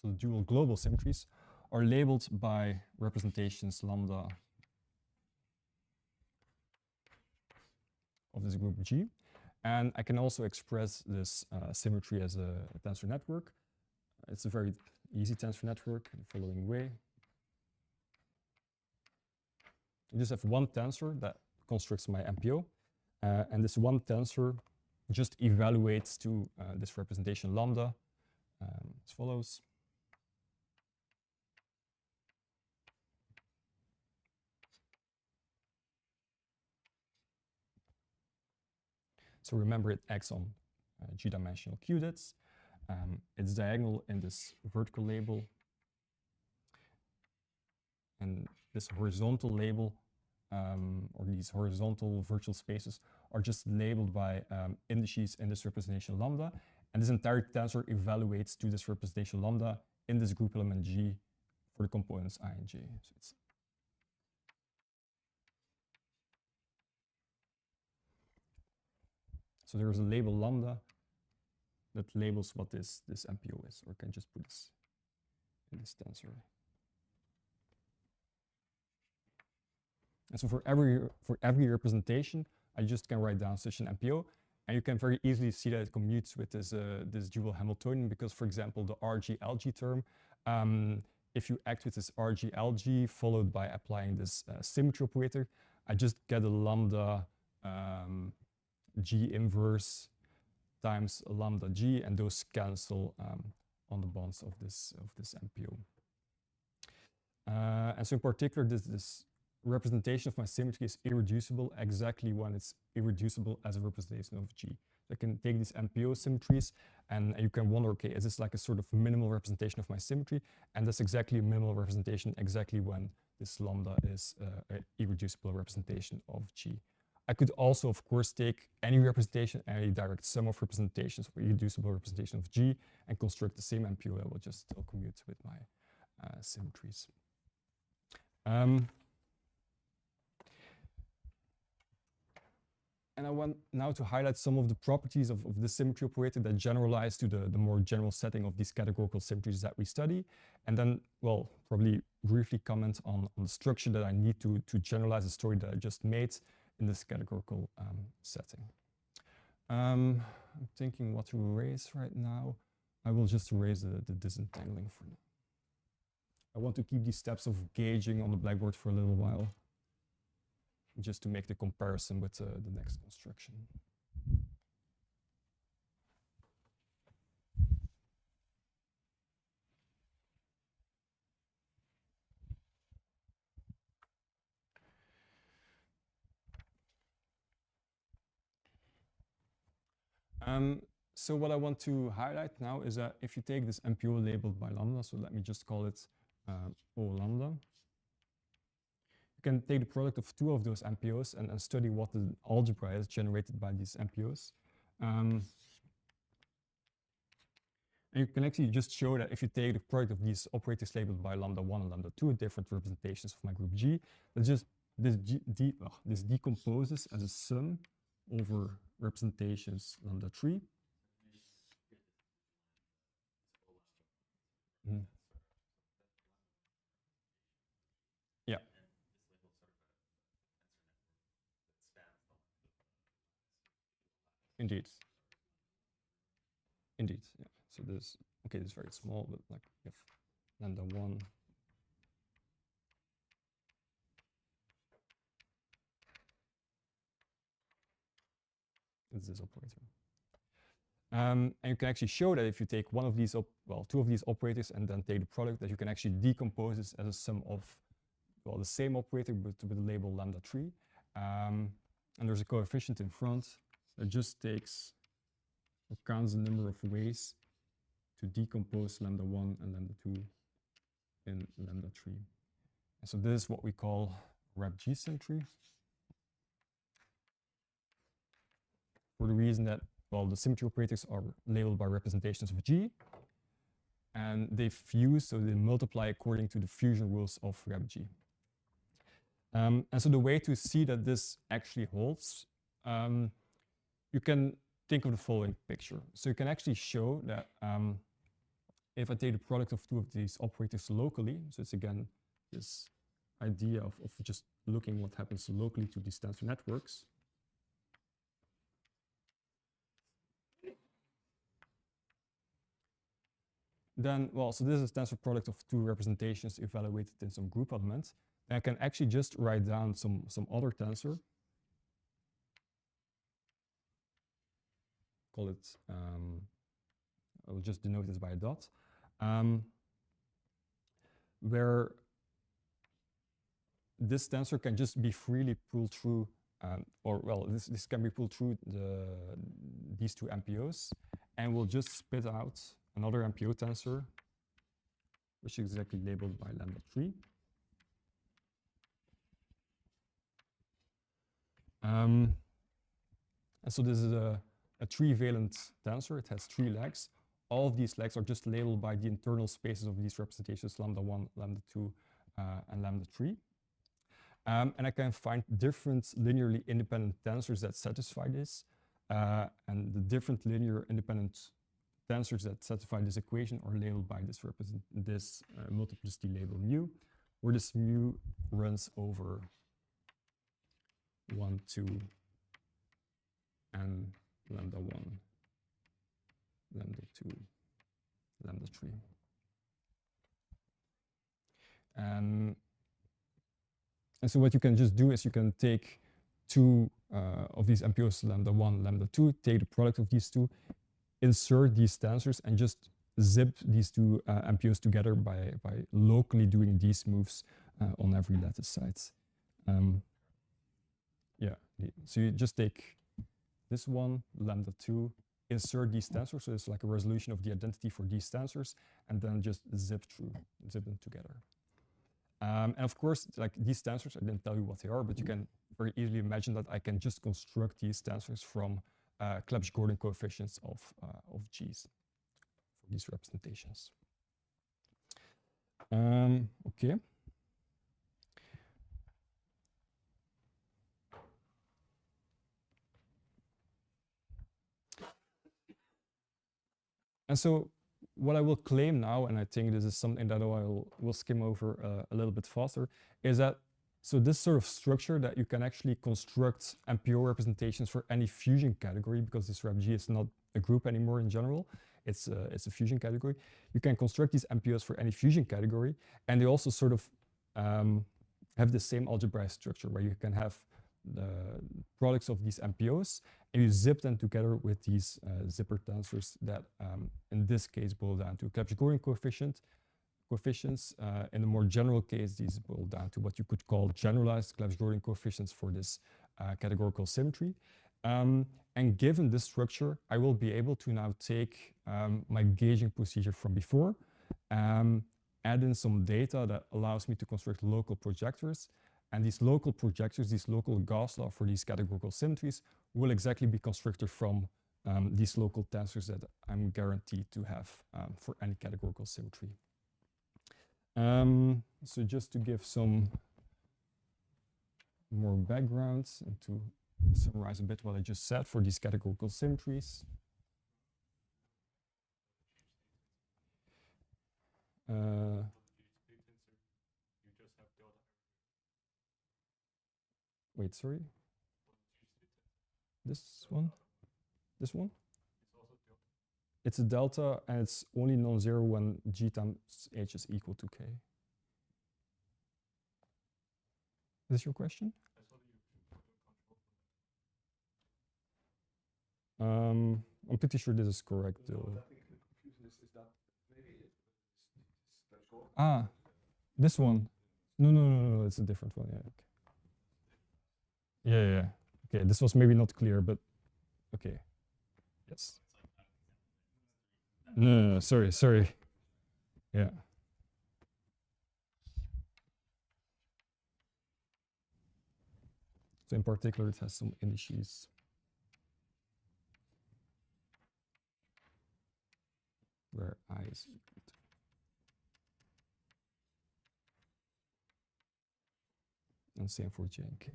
So the dual global symmetries are labeled by representations lambda of this group G. And I can also express this symmetry as a tensor network. It's a very easy tensor network in the following way. You just have one tensor that constructs my MPO. And this one tensor just evaluates to this representation lambda as follows. So remember, it acts on G-dimensional qubits. It's diagonal in this vertical label. And this horizontal label, or these horizontal virtual spaces, are just labeled by indices in this representation lambda. And this entire tensor evaluates to this representation lambda in this group element G for the components I and J. So there is a label lambda that labels what this MPO is, or I can just put this in this tensor. And so for every representation, I just can write down such an MPO, and you can very easily see that it commutes with this dual Hamiltonian, because, for example, the RG-LG term if you act with this RGLG followed by applying this symmetry operator, I just get a lambda G inverse times lambda G, and those cancel on the bonds of this MPO. And so in particular, this representation of my symmetry is irreducible exactly when it's irreducible as a representation of G. I can take these MPO symmetries, and you can wonder, okay, is this like a sort of minimal representation of my symmetry? And that's exactly a minimal representation exactly when this lambda is an irreducible representation of G. I could also, of course, take any representation, any direct sum of representations or irreducible representation of G, and construct the same MPO that will just still commute with my symmetries. And I want now to highlight some of the properties of the symmetry operator that generalize to the more general setting of these categorical symmetries that we study. And then, well, probably briefly comment on the structure that I need to generalize the story that I just made in this categorical setting. I'm thinking what to erase right now. I will just erase the disentangling for now. I want to keep these steps of gauging on the blackboard for a little while, just to make the comparison with the next construction. So what I want to highlight now is that if you take this MPO labeled by lambda, so let me just call it O lambda, you can take the product of two of those MPOs and study what the algebra is generated by these MPOs. And you can actually just show that if you take the product of these operators labeled by lambda 1 and lambda 2, different representations of my group G, that just this decomposes as a sum over representations lambda 3. Mm-hmm. Yeah. Indeed. Indeed, yeah. So this, okay, this is very small, but like if lambda 1 is this operator. And you can actually show that if you take one of these, two of these operators and then take the product, that you can actually decompose this as a sum of, well, the same operator but with the label lambda 3. And there's a coefficient in front that just takes or counts the number of ways to decompose lambda 1 and lambda 2 in lambda 3. And so this is what we call rep G symmetry, for the reason that, well, the symmetry operators are labeled by representations of G, and they fuse, so they multiply according to the fusion rules of rep G. And so the way to see that this actually holds, you can think of the following picture. So you can actually show that if I take the product of two of these operators locally, so it's again this idea of just looking what happens locally to these tensor networks. Then, well, so this is tensor product of two representations evaluated in some group element. And I can actually just write down some other tensor. Call it, I'll just denote this by a dot. Where this tensor can just be freely pulled through, this can be pulled through these two MPOs, and will just spit out another MPO tensor, which is exactly labeled by lambda 3. And so this is a 3-valent tensor. It has 3 legs. All of these legs are just labeled by the internal spaces of these representations, lambda 1, lambda 2, and lambda 3. And I can find different linearly independent tensors that satisfy this. And the different linear independent tensors that satisfy this equation are labeled by this multiplicity label mu, where this mu runs over 1, 2, and lambda 1, lambda 2, lambda 3. And so what you can just do is you can take two of these MPOs, lambda 1, lambda 2, take the product of these two, insert these tensors, and just zip these two MPOs together by locally doing these moves on every lattice side. Yeah, so you just take this one, lambda 2, insert these tensors, so it's like a resolution of the identity for these tensors, and then just zip them together. And of course, like these tensors, I didn't tell you what they are, but you can very easily imagine that I can just construct these tensors from Clebsch-Gordon coefficients of G's for these representations. Okay. And so what I will claim now, and I think this is something that I will skim over a little bit faster, is that so this sort of structure that you can actually construct MPO representations for any fusion category, because this rep G is not a group anymore in general, it's a fusion category. You can construct these MPOs for any fusion category, and they also sort of have the same algebraic structure where you can have the products of these MPOs, and you zip them together with these zipper tensors that, in this case, boil down to Clebsch-Gordon coefficients. In a more general case, these boil down to what you could call generalized Clebsch-Gordon coefficients for this categorical symmetry. And given this structure, I will be able to now take my gauging procedure from before, add in some data that allows me to construct local projectors. And these local projectors, these local Gauss law for these categorical symmetries, will exactly be constructed from these local tensors that I'm guaranteed to have for any categorical symmetry. So just to give some more background and to summarize a bit what I just said for these categorical symmetries. Wait, sorry. This one? This one? It's a delta, and it's only non-zero when G times H is equal to K. Is this your question? I'm pretty sure this is correct, though. Ah, this one. No, it's a different one. Yeah. Okay. Yeah. Okay, this was maybe not clear, but okay. Yes. No, sorry. Yeah. So in particular, it has some indices. Where I is equal to. And same for J and K.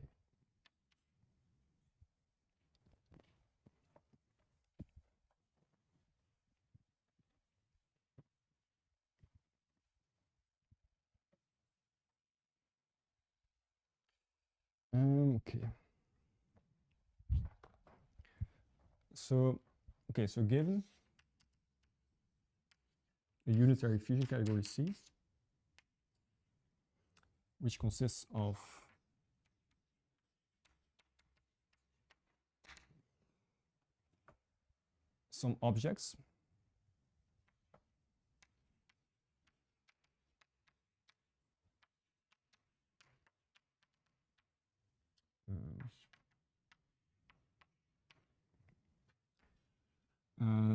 Okay. So given a unitary fusion category C, which consists of some objects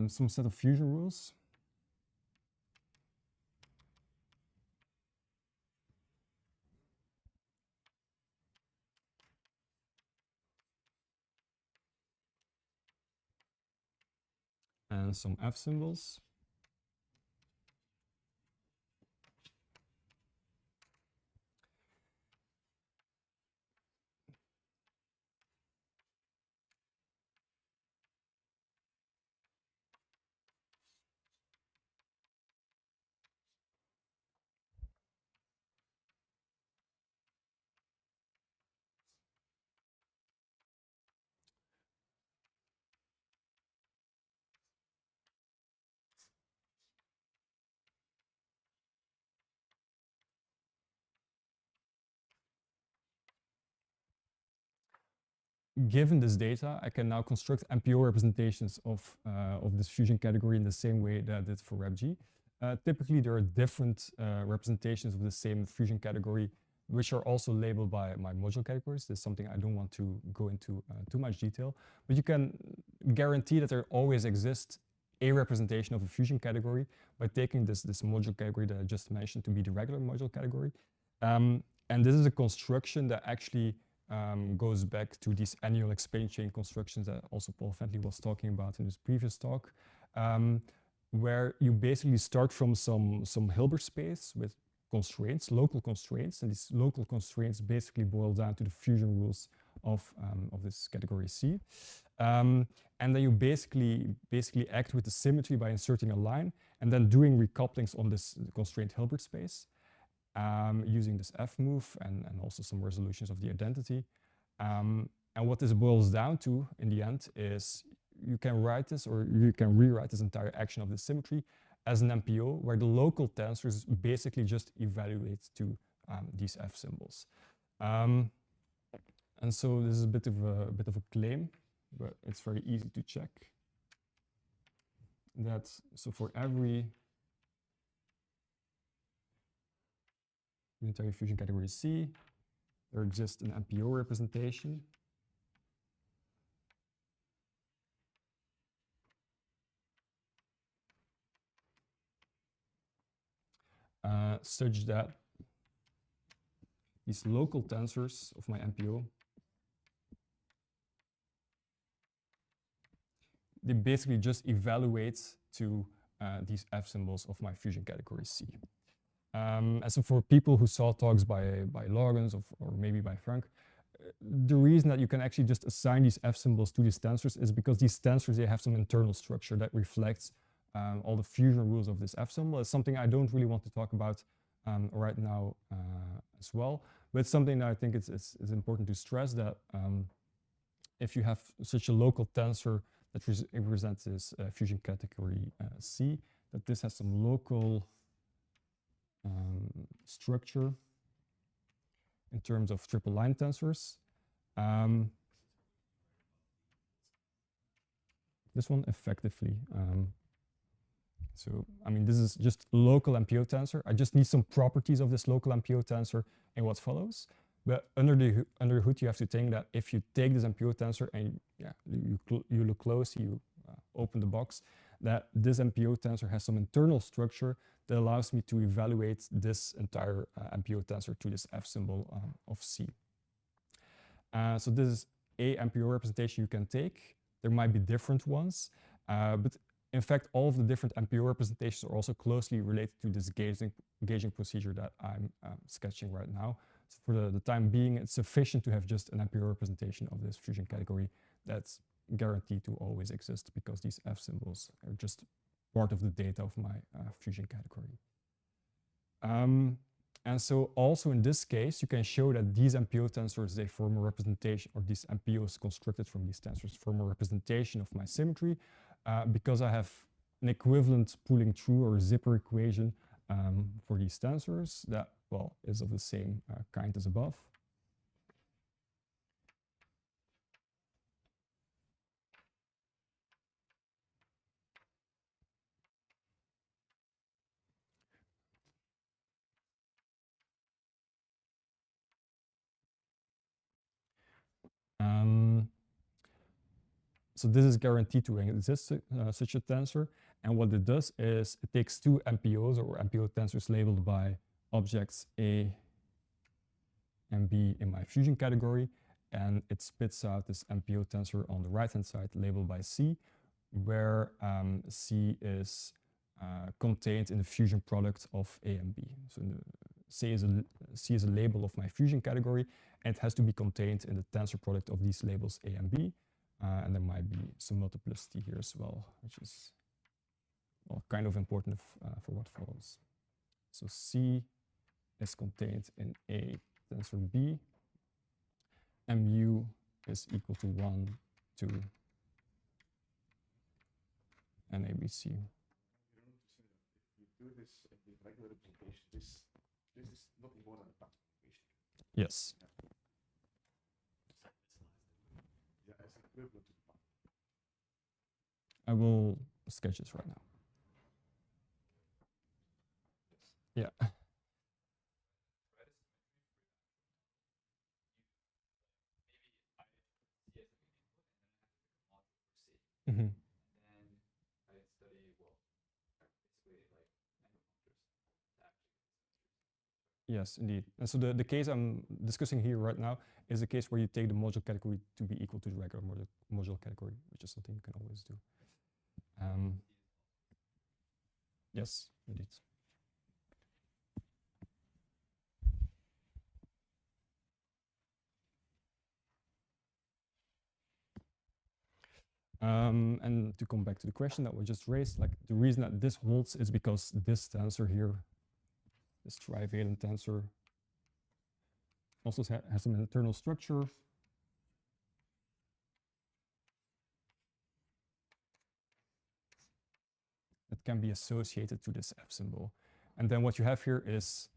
some set of fusion rules and some F symbols. given this data, I can now construct MPO representations of this fusion category in the same way that I did for RepG. Typically, there are different representations of the same fusion category, which are also labeled by my module categories. This is something I don't want to go into too much detail, but you can guarantee that there always exists a representation of a fusion category by taking this module category that I just mentioned to be the regular module category. And this is a construction that actually goes back to these annual explain chain constructions that also Paul Fentley was talking about in his previous talk, where you basically start from some Hilbert space with constraints, local constraints, and these local constraints basically boil down to the fusion rules of this category C. And then you basically act with the symmetry by inserting a line and then doing recouplings on this constraint Hilbert space. Using this F move and also some resolutions of the identity. And what this boils down to in the end is you can write this, or you can rewrite this entire action of the symmetry as an MPO where the local tensors basically just evaluate to these F symbols. And so this is a bit of a claim, but it's very easy to check. So for every unitary fusion category C, there exists an MPO representation. Such that these local tensors of my MPO, they basically just evaluate to these F symbols of my fusion category C. And so for people who saw talks by Lawrence or maybe by Frank, the reason that you can actually just assign these F symbols to these tensors is because these tensors, they have some internal structure that reflects all the fusion rules of this F symbol. It's something I don't really want to talk about right now as well, but it's something that I think it's important to stress that if you have such a local tensor that represents this fusion category C, that this has some local structure in terms of triple line tensors. This one effectively. So, I mean, this is just local MPO tensor. I just need some properties of this local MPO tensor in what follows. But under the hood, you have to think that if you take this MPO tensor and you look close, you open the box, that this MPO tensor has some internal structure that allows me to evaluate this entire MPO tensor to this F symbol of C. So this is a MPO representation you can take. There might be different ones, but in fact, all of the different MPO representations are also closely related to this gauging procedure that I'm sketching right now. So for the time being, it's sufficient to have just an MPO representation of this fusion category that's guaranteed to always exist because these F symbols are just part of the data of my fusion category. And so also in this case, you can show that these MPO tensors, they form a representation, or these MPOs constructed from these tensors form a representation of my symmetry because I have an equivalent pulling through or zipper equation for these tensors that, well, is of the same kind as above. So this is guaranteed to exist, such a tensor. And what it does is it takes two MPOs or MPO tensors labeled by objects A and B in my fusion category. And it spits out this MPO tensor on the right-hand side labeled by C, where C is contained in the fusion product of A and B. So C is a label of my fusion category, and it has to be contained in the tensor product of these labels A and B. And there might be some multiplicity here as well, which is, well, kind of important for what follows. So C is contained in A tensor B, mu is equal to 1, 2, and ABC. If you do this in the regular representation, this is nothing more than a pattern equation. Yes. equivalent to the map. I will sketch this right now. Yeah. Mm-hmm. And I study, well, basically like nanometers to actually get the symmetries. Yes, indeed. And so the case I'm discussing here right now is a case where you take the module category to be equal to the regular module category, which is something you can always do. Yes, indeed. And to come back to the question that we just raised, like the reason that this holds is because this tensor here, this trivalent tensor, also has some internal structure. That can be associated to this F symbol. And then what you have here is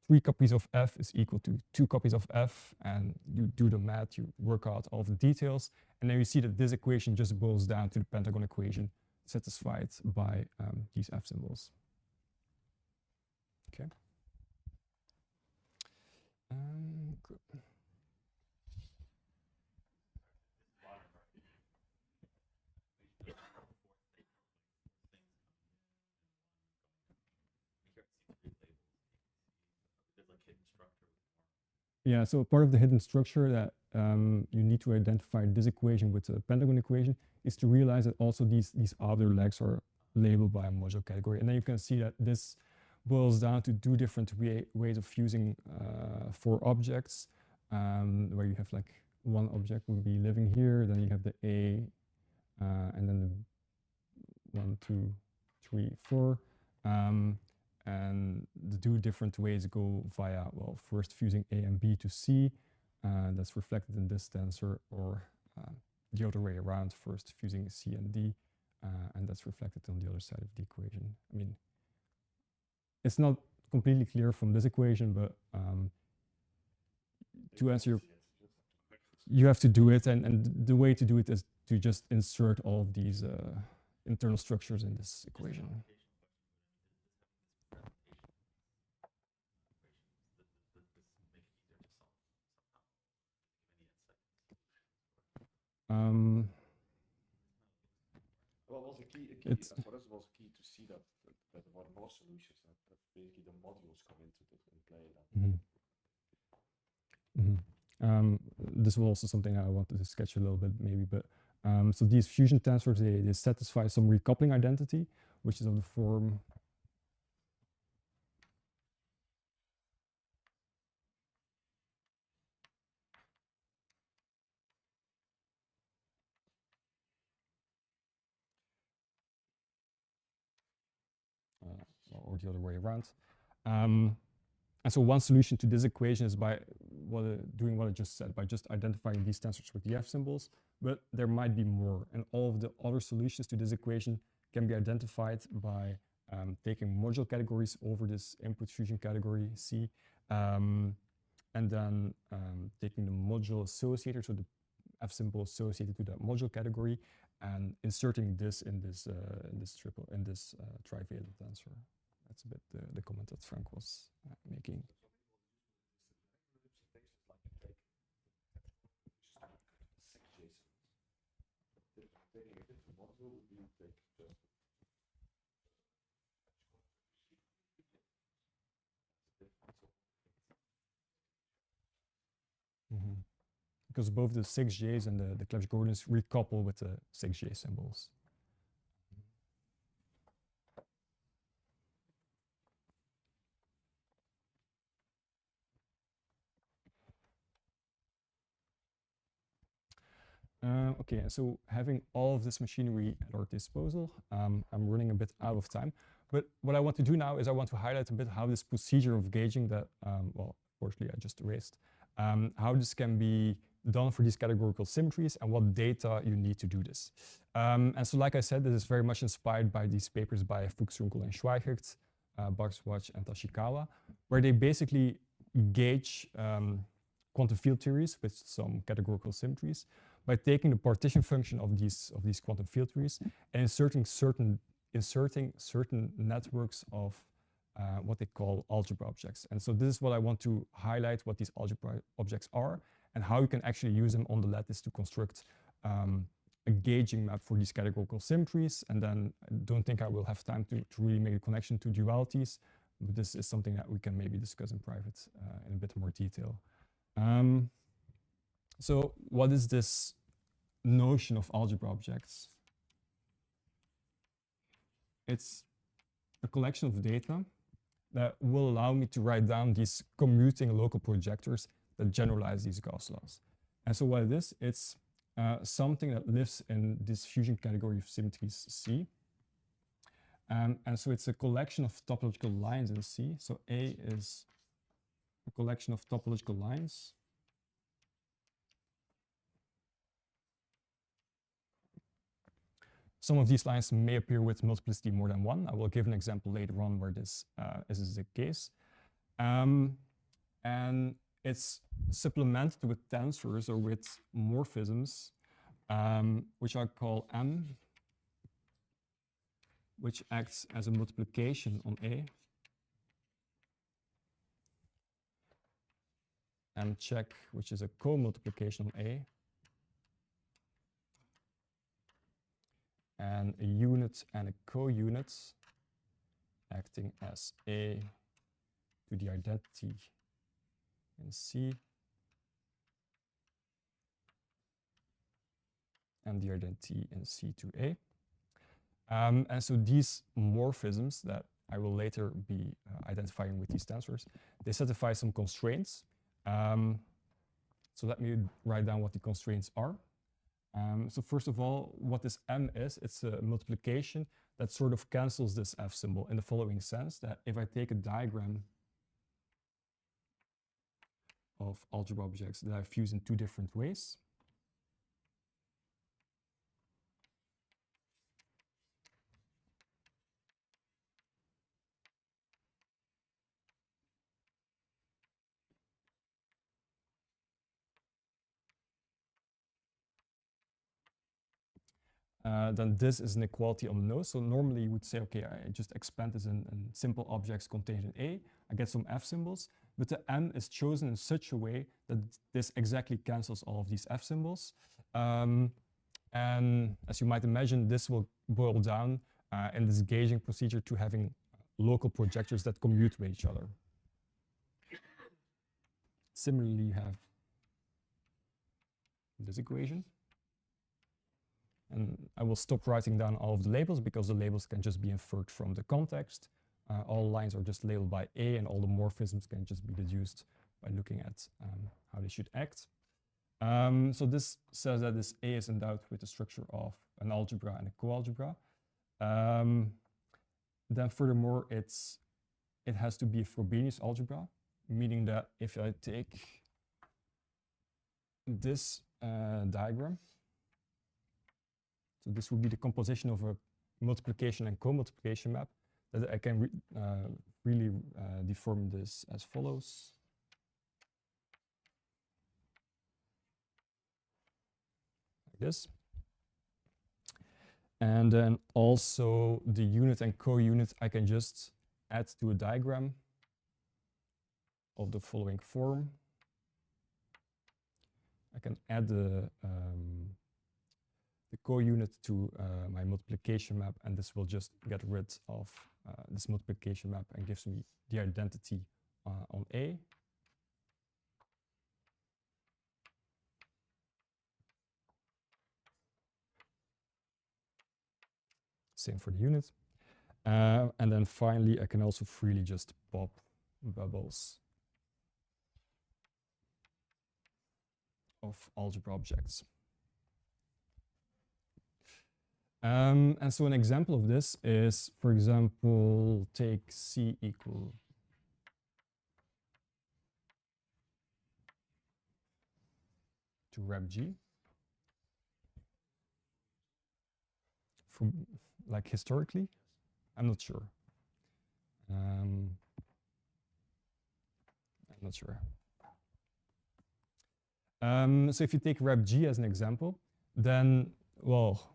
3 copies of F is equal to 2 copies of F, and you do the math, you work out all the details, and then you see that this equation just boils down to the pentagon equation satisfied by these F symbols. Okay. Good. Yeah, so part of the hidden structure that you need to identify this equation with the pentagon equation is to realize that also these outer legs are labeled by a module category. And then you can see that this boils down to 2 different ways of fusing 4 objects, where you have like one object would be living here, then you have the A, and then the 1, 2, 3, 4. And the 2 different ways go via, well, first fusing A and B to C, that's reflected in this tensor, or the other way around, first fusing C and D, and that's reflected on the other side of the equation. I mean, it's not completely clear from this equation, but to answer your, you have to do it, and the way to do it is to just insert all of these internal structures in this equation. Well, was a key for us was key to see that there were more solutions, that basically the modules come into play. This was also something I wanted to sketch a little bit maybe, but so these fusion tensors, they satisfy some recoupling identity, which is of the form or the other way around. And so one solution to this equation is by doing what I just said, by just identifying these tensors with the F symbols, but there might be more. And all of the other solutions to this equation can be identified by taking module categories over this input fusion category C, and then taking the module associator, so the F symbol associated to that module category, and inserting this in this trivalent tensor. That's a bit the comment that Frank was making. Because both the 6Js and the Clebsch coordinates recouple with the 6J symbols. Okay, so having all of this machinery at our disposal, I'm running a bit out of time. But what I want to do now is I want to highlight a bit how this procedure of gauging that, well, fortunately I just erased, how this can be done for these categorical symmetries and what data you need to do this. And so like I said, this is very much inspired by these papers by Fuchs-Runkel and quantum field theories with some categorical symmetries by taking the partition function of these quantum field theories and inserting certain networks of what they call algebra objects. And so this is what I want to highlight, what these algebra objects are and how you can actually use them on the lattice to construct a gauging map for these categorical symmetries. And then I don't think I will have time to really make a connection to dualities, but this is something that we can maybe discuss in private in a bit more detail. So what is this notion of algebra objects? It's a collection of data that will allow me to write down these commuting local projectors that generalize these Gauss laws. And so what it is, it's something that lives in this fusion category of symmetries C. And so it's a collection of topological lines in C. So A is a collection of topological lines. Some of these lines may appear with multiplicity more than one. I will give an example later on where this is the case. And it's supplemented with tensors or with morphisms, which I call M, which acts as a multiplication on A. M check, which is a co-multiplication on A. And a unit and a co-unit acting as A to the identity in C and the identity in C to A. And so these morphisms that I will later be identifying with these tensors, they satisfy some constraints. So let me write down what the constraints are. So first of all, what this M is, it's a multiplication that sort of cancels this F symbol in the following sense, that if I take a diagram of algebra objects that I fuse in two different ways, then this is an equality on the nose. So normally you would say, okay, I just expand this in simple objects contained in A. I get some F symbols, but the M is chosen in such a way that this exactly cancels all of these F symbols. And as you might imagine, this will boil down in this gauging procedure to having local projectors that commute with each other. Similarly, you have this equation. And I will stop writing down all of the labels because the labels can just be inferred from the context. All lines are just labeled by A and all the morphisms can just be deduced by looking at how they should act. So this says that this A is endowed with the structure of an algebra and a coalgebra. Then furthermore, it has to be a Frobenius algebra, meaning that if I take this diagram, so this would be the composition of a multiplication and co-multiplication map, that I can really deform this as follows. Like this. And then also the unit and co-unit I can just add to a diagram of the following form. I can add the co-unit to my multiplication map, and this will just get rid of this multiplication map and gives me the identity on A. Same for the unit. And then finally, I can also freely just pop bubbles of algebra objects. And so an example of this is, for example, take C equal to rep G. From like historically, I'm not sure. I'm not sure. So if you take rep G as an example, then, well,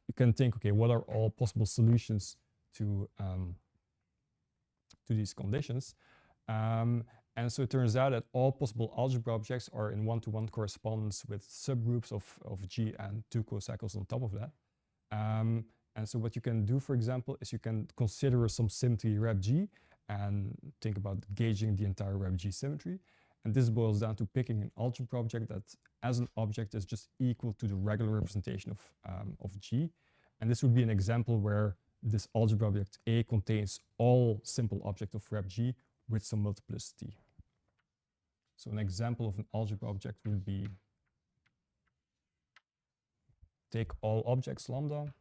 you can think, okay, what are all possible solutions to these conditions? And so it turns out that all possible algebra objects are in one-to-one correspondence with subgroups of G and two co-cycles on top of that. And so what you can do, for example, is you can consider some symmetry rep G and think about gauging the entire rep G symmetry. And this boils down to picking an algebra object that as an object is just equal to the regular representation of G. And this would be an example where this algebra object A contains all simple objects of rep G with some multiplicity. So an example of an algebra object would be take all objects lambda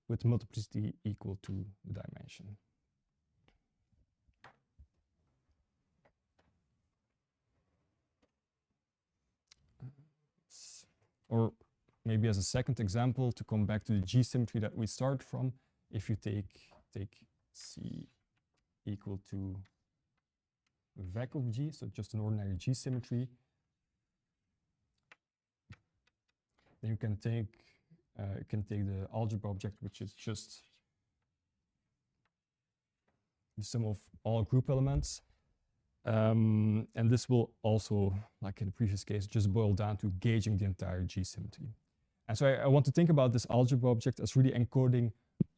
with multiplicity equal to the dimension. Or maybe as a second example, to come back to the G symmetry that we start from, if you take C equal to vec of G, so just an ordinary G symmetry, then you can take the algebra object, which is just the sum of all group elements. And this will also, like in the previous case, just boil down to gauging the entire G symmetry. And so I want to think about this algebra object as really encoding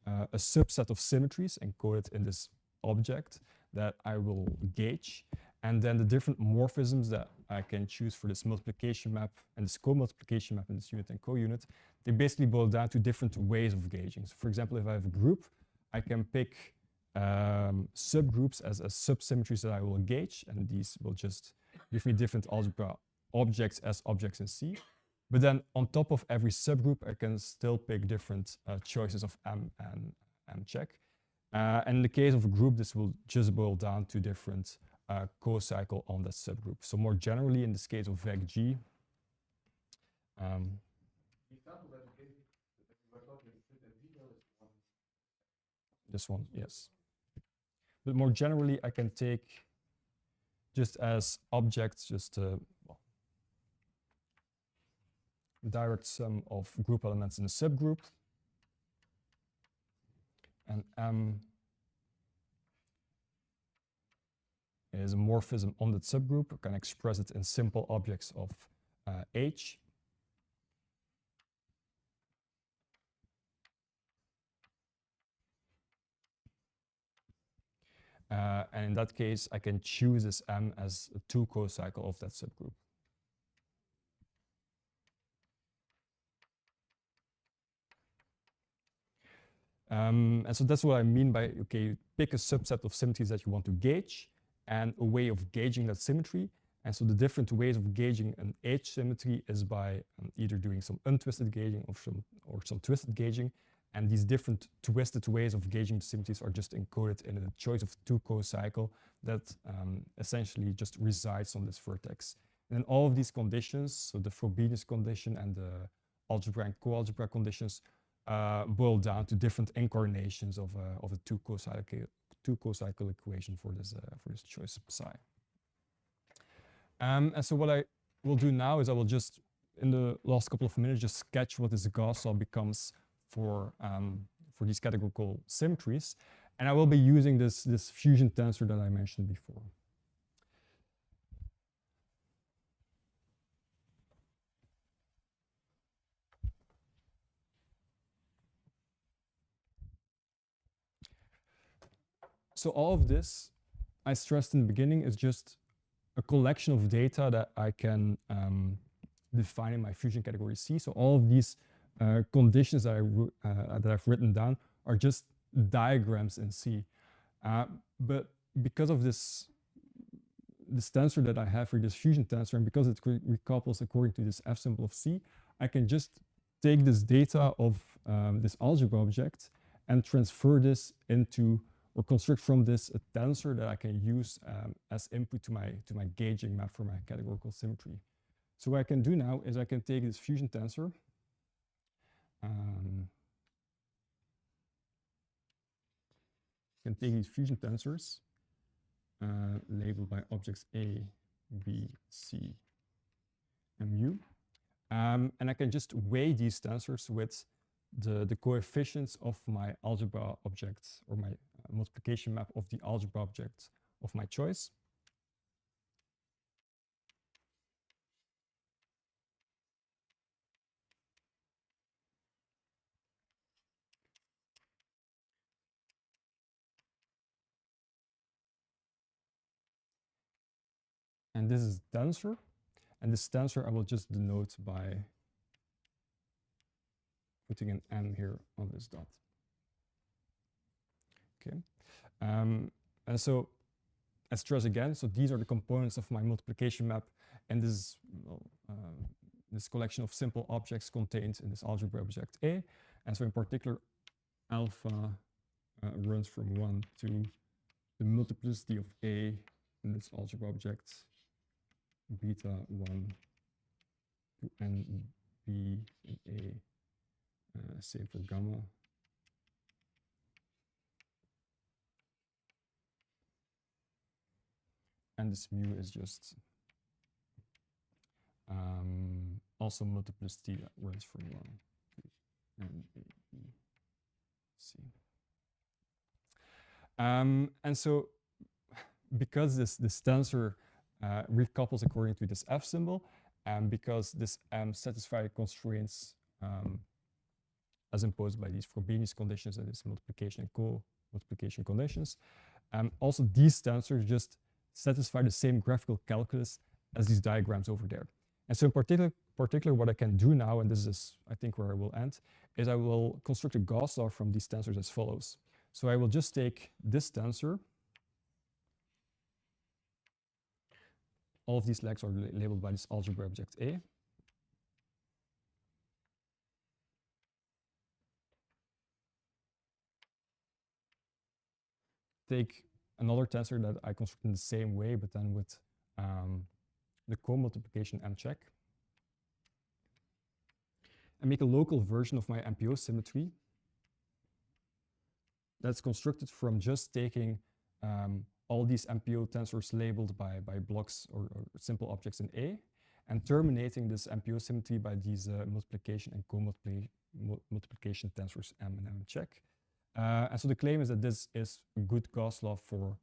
a subset of symmetries encoded in this object that I will gauge. And then the different morphisms that I can choose for this multiplication map and this co-multiplication map and this unit and co-unit, they basically boil down to different ways of gauging. So for example, if I have a group, I can pick subgroups as subsymmetries that I will gauge, and these will just give me different algebra objects as objects in C. But then on top of every subgroup, I can still pick different choices of M and M check. And in the case of a group, this will just boil down to different co-cycle on that subgroup. So more generally, in this case of vec G, this one, yes. But more generally, I can take just as objects, just a direct sum of group elements in a subgroup. And M is a morphism on that subgroup. I can express it in simple objects of H. And in that case, I can choose this M as a two co-cycle of that subgroup. And so that's what I mean by, okay, pick a subset of symmetries that you want to gauge and a way of gauging that symmetry. And so the different ways of gauging an H symmetry is by either doing some untwisted gauging or some twisted gauging. And these different twisted ways of gauging the symmetries are just encoded in a choice of two co-cycle that essentially just resides on this vertex. And then all of these conditions, so the Frobenius condition and the algebra and co-algebra conditions, boil down to different incarnations of a two co-cycle equation for this choice of psi. And so what I will do now is I will just, in the last couple of minutes, just sketch what this Gauss law becomes for these categorical symmetries. And I will be using this fusion tensor that I mentioned before. So all of this, I stressed in the beginning, is just a collection of data that I can define in my fusion category C. So all of these conditions that I've written down are just diagrams in C. But because of this tensor that I have for this fusion tensor, and because it recouples according to this F symbol of C, I can just take this data of this algebra object and transfer this into, or construct from this a tensor that I can use as input to my gauging map for my categorical symmetry. So what I can do now is I can take this fusion tensor, can take these fusion tensors, labeled by objects A, B, C, and mu. And I can just weigh these tensors with the coefficients of my algebra objects or my multiplication map of the algebra object of my choice. And this is tensor. And this tensor I will just denote by putting an M here on this dot. Okay. And so I stress again, so these are the components of my multiplication map, and this is this collection of simple objects contained in this algebra object A. And so in particular, alpha runs from 1 to the multiplicity of A in this algebra object, beta 1 to n b in A, same for gamma. And this mu is just also multiplicity that runs from 1 to n a b c. And so because this tensor recouples according to this F symbol, and because this M satisfies constraints as imposed by these Frobenius conditions and this multiplication and co-multiplication conditions, also these tensors just satisfy the same graphical calculus as these diagrams over there. And so in particular, what I can do now, and this is, I think, where I will end, is I will construct a Gauss law from these tensors as follows. So I will just take this tensor. All of these legs are labeled by this algebra object A. Take another tensor that I construct in the same way, but then with the co-multiplication M check. And make a local version of my MPO symmetry that's constructed from just taking all these MPO tensors labeled by blocks or simple objects in A, and terminating this MPO symmetry by these multiplication and co-multiplication tensors M and M check. And so the claim is that this is a good Gauss law for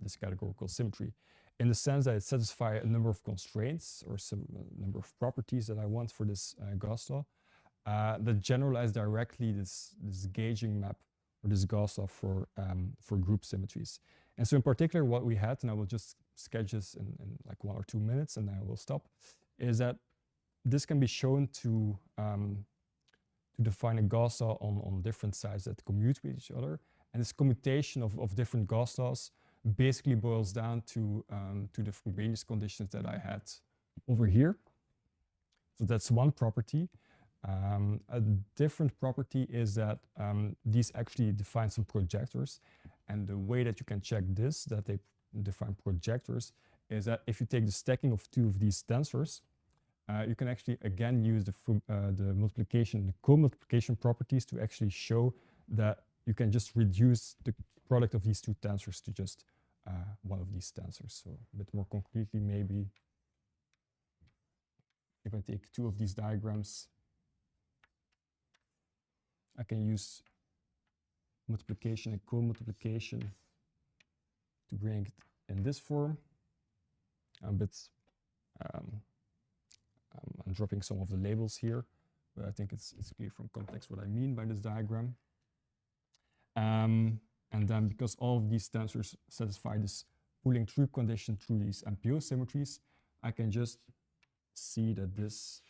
this categorical symmetry, in the sense that it satisfies a number of constraints or some number of properties that I want for this Gauss law that generalize directly this gauging map or this Gauss law for group symmetries. And so in particular, what we had, and I will just sketch this in like 1 or 2 minutes and then I will stop, is that this can be shown to define a Gauss law on different sides that commute with each other. And this commutation of different Gauss laws basically boils down to the Frobenius conditions that I had over here. So that's one property. A different property is that these actually define some projectors. And the way that you can check this, that they define projectors, is that if you take the stacking of 2 of these tensors, you can actually again use the multiplication and the co-multiplication properties to actually show that you can just reduce the product of these 2 tensors to just one of these tensors. So a bit more concretely, maybe if I take 2 of these diagrams, I can use multiplication and co-multiplication to bring it in this form. But I'm dropping some of the labels here, but I think it's clear from context what I mean by this diagram. And then because all of these tensors satisfy this pulling through condition through these MPO symmetries, I can just see that this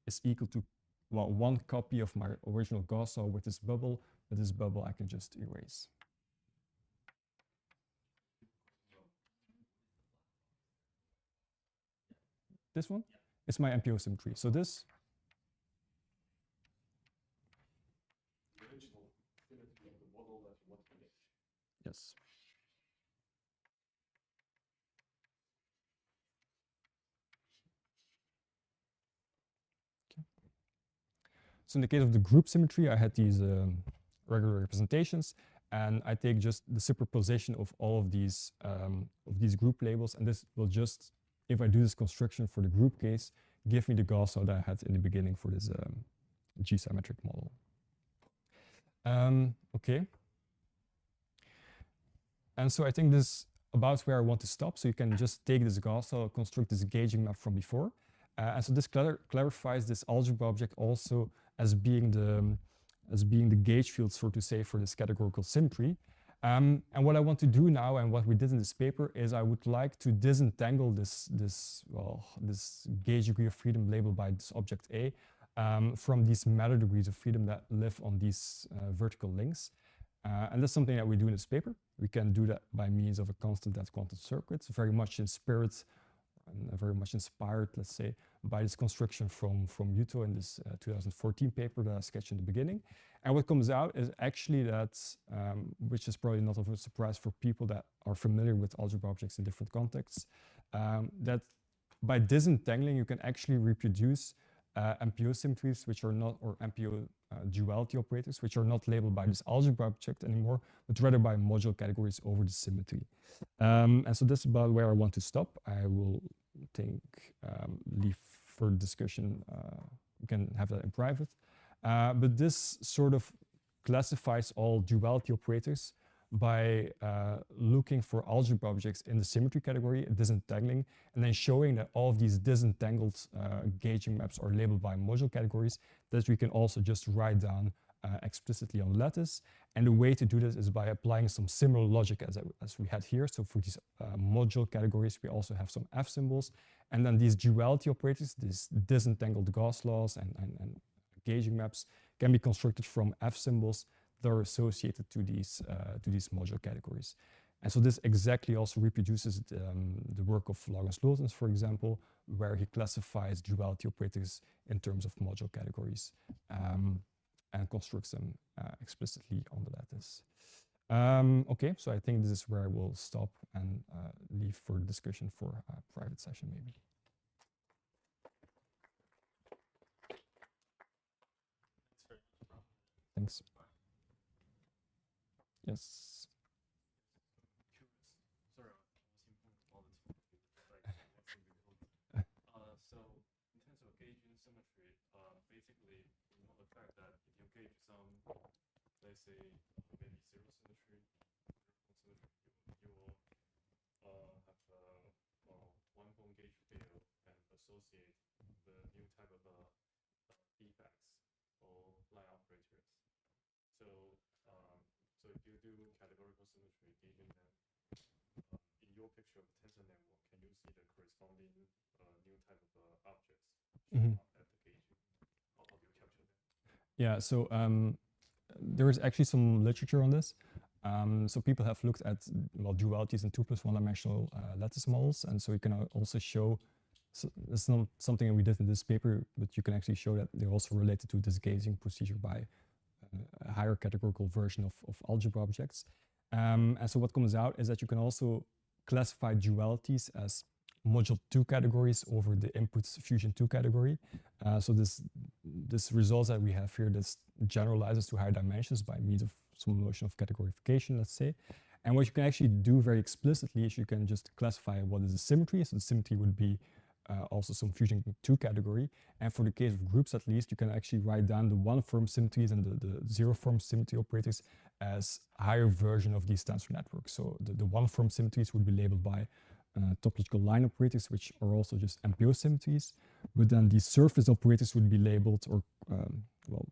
is equal to, well, 1 copy of my original Gauss law with this bubble, but this bubble I can just erase. This one? It's my MPO symmetry. So this. The original symmetry of the model that you want to make. Yes. So in the case of the group symmetry, I had these regular representations. and I take just the superposition of all of these group labels, and this will just, if I do this construction for the group case, give me the Gauss law that I had in the beginning for this G-symmetric model. Okay. And so I think this is about where I want to stop. So you can just take this Gauss law, construct this gauging map from before. And so this clarifies this algebra object also as being the gauge field, so to say, for this categorical symmetry. And what I want to do now, and what we did in this paper, is I would like to disentangle this gauge degree of freedom labeled by this object A from these matter degrees of freedom that live on these vertical links. And that's something that we do in this paper. We can do that by means of a constant at quantum circuits, very much in spirit and very much inspired, let's say, by this construction from Yuto in this 2014 paper that I sketched in the beginning. And what comes out is actually that, which is probably not of a surprise for people that are familiar with algebra objects in different contexts, that by disentangling, you can actually reproduce MPO symmetries, which are not, or MPO duality operators, which are not labeled by this algebra object anymore, but rather by module categories over the symmetry. And so that's about where I want to stop. I will leave for discussion. We can have that in private. But this sort of classifies all duality operators by looking for algebra objects in the symmetry category, disentangling, and then showing that all of these disentangled gauging maps are labeled by module categories that we can also just write down explicitly on the lattice. And the way to do this is by applying some similar logic as we had here. So for these module categories, we also have some F symbols. And then these duality operators, these disentangled Gauss laws and gauging maps, can be constructed from F symbols that are associated to these module categories. And so this exactly also reproduces the work of Laurens-Lotens, for example, where he classifies duality operators in terms of module categories and constructs them explicitly on the lattice. Okay, so I think this is where I will stop and leave for discussion for a private session maybe. Thanks. Yes. Sorry, all this. So in terms of gauging symmetry, basically we know the fact that if you gauge some, let's say maybe zero symmetry, you will have one-bone gauge field and associate the new type of defects or line operators. So so if you do categorical symmetry gauging, then in your picture of tensor network, can you see the corresponding new type of objects at the gauging? How do you capture that? Yeah, so there is actually some literature on this. So people have looked at dualities in 2+1 dimensional lattice models, and so you can also show. So it's not something that we did in this paper, but you can actually show that they're also related to this gauging procedure by a higher categorical version of algebra objects. And so what comes out is that you can also classify dualities as module 2 categories over the inputs fusion 2 category. So this results that we have here, this generalizes to higher dimensions by means of some notion of categorification, let's say. And what you can actually do very explicitly is you can just classify what is a symmetry. So the symmetry would be also some fusion 2 category. And for the case of groups, at least, you can actually write down the one-form symmetries and the zero-form symmetry operators as a higher version of these tensor networks. So the one-form symmetries would be labeled by topological line operators, which are also just MPO symmetries. But then these surface operators would be labeled, or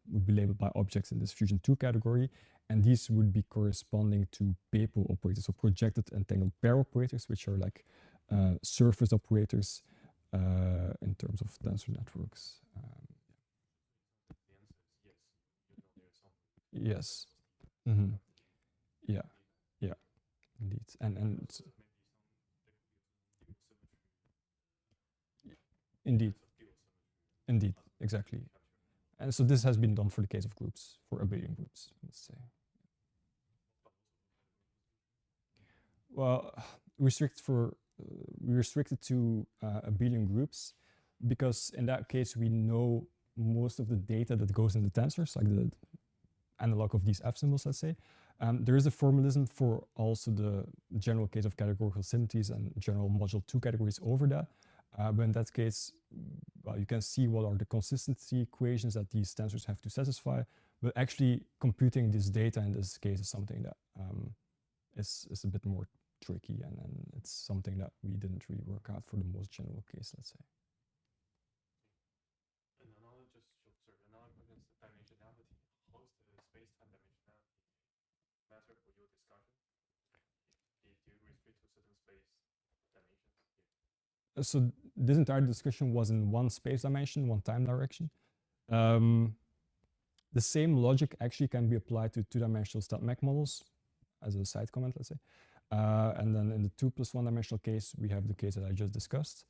would be labeled by objects in this fusion 2 category. And these would be corresponding to PEPO operators, so projected entangled pair operators, which are like surface operators in terms of tensor networks. Yes. Mm-hmm. Yeah. Yeah. Indeed. And indeed. Indeed. Exactly. And so this has been done for the case of groups, for abelian groups, let's say. Well, we restricted to abelian groups because in that case we know most of the data that goes in the tensors, like the analog of these F symbols, let's say. There is a formalism for also the general case of categorical symmetries and general module 2 categories over that. But in that case, well, you can see what are the consistency equations that these tensors have to satisfy. But actually computing this data in this case is something that is a bit more tricky, and it's something that we didn't really work out for the most general case, let's say. And another another question is the dimensionality. How is the space-time dimensionality matter for your discussion? If you restrict to certain space dimensions? So this entire discussion was in one space dimension, one time direction. The same logic actually can be applied to two-dimensional stat-mech models, as a side comment, let's say. And then in the 2+1 dimensional case, we have the case that I just discussed.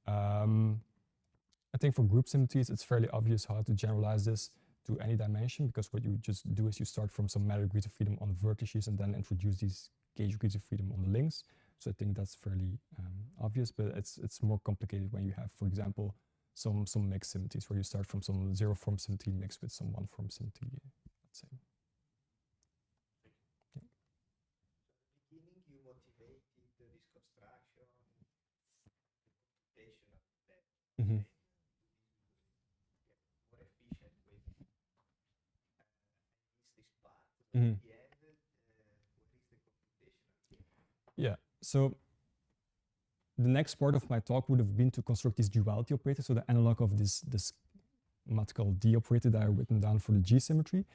I think for group symmetries, it's fairly obvious how to generalize this to any dimension, because what you just do is you start from some matter degrees of freedom on the vertices and then introduce these gauge degrees of freedom on the links. So I think that's fairly obvious, but it's more complicated when you have, for example, some mixed symmetries where you start from some zero form symmetry mixed with some one form symmetry, let's say. Yeah. So at the beginning, you motivated this construction, computation of that, Mm-hmm. more efficient with this part. Mm-hmm. At the end, what is the computation? Yeah. So the next part of my talk would have been to construct this duality operator, so the analog of this mathematical D operator that I've written down for the G symmetry.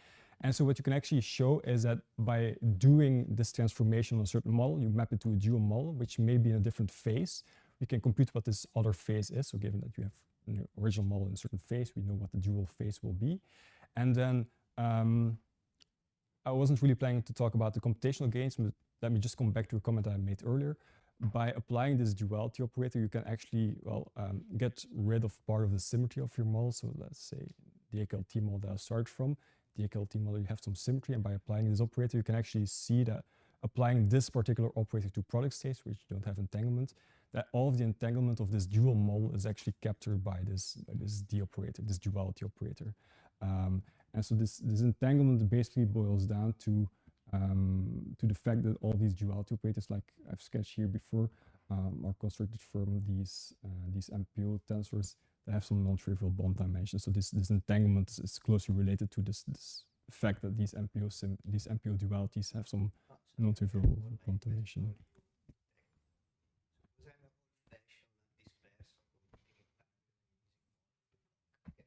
And so what you can actually show is that by doing this transformation on a certain model, you map it to a dual model, which may be in a different phase. We can compute what this other phase is. So given that you have an original model in a certain phase, we know what the dual phase will be. And then I wasn't really planning to talk about the computational gains, but let me just come back to a comment I made earlier. By applying this duality operator, you can actually, well, get rid of part of the symmetry of your model. So let's say the AKLT model that I started from, the AKLT model, you have some symmetry, and by applying this operator, you can actually see that applying this particular operator to product states, which don't have entanglement, that all of the entanglement of this dual model is actually captured by this D operator, this duality operator. And so this entanglement basically boils down to the fact that all these duality operators, like I've sketched here before, are constructed from these MPO tensors that have some non-trivial bond dimensions. So this entanglement is closely related to this fact that these MPO dualities have some non-trivial bond dimension.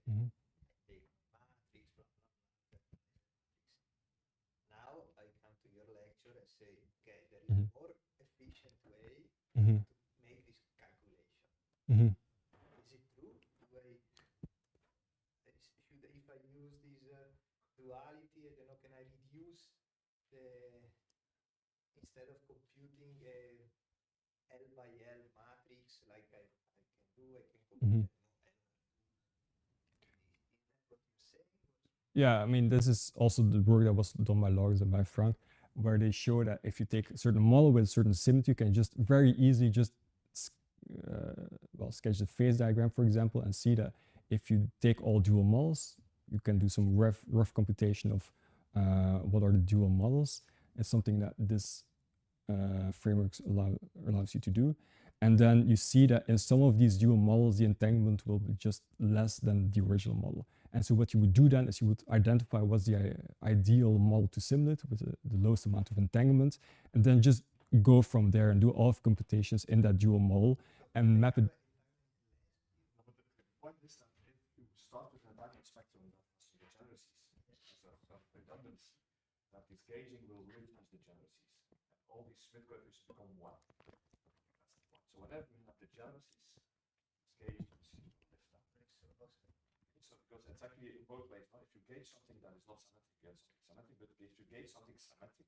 Mm-hmm. Lecture and say, okay, there is a more efficient way to make this calculation. Is it true? If I use this duality, I don't know, can I reduce instead of computing a L by L matrix like I can do, I can compute Yeah, I mean, this is also the work that was done by Lars and by Frank, where they show that if you take a certain model with a certain symmetry, you can just very easily just sketch the phase diagram, for example, and see that if you take all dual models, you can do some rough computation of what are the dual models. It's something that this framework allows you to do. And then you see that in some of these dual models, the entanglement will be just less than the original model. And so what you would do then is you would identify what's the ideal model to simulate with the lowest amount of entanglement, and then just go from there and do all of computations in that dual model and map it. But the point is that if you start with an entanglement spectrum that has degeneracies, redundancy, that this gauging will lift as degeneracies, and all these Schmidt coefficients become one. That's the point. So whenever you have degeneracies, this gauging lift up. So because it's actually in both ways. Now, if you gauge something that is not symmetric, you get something symmetric. But if you gauge something symmetric,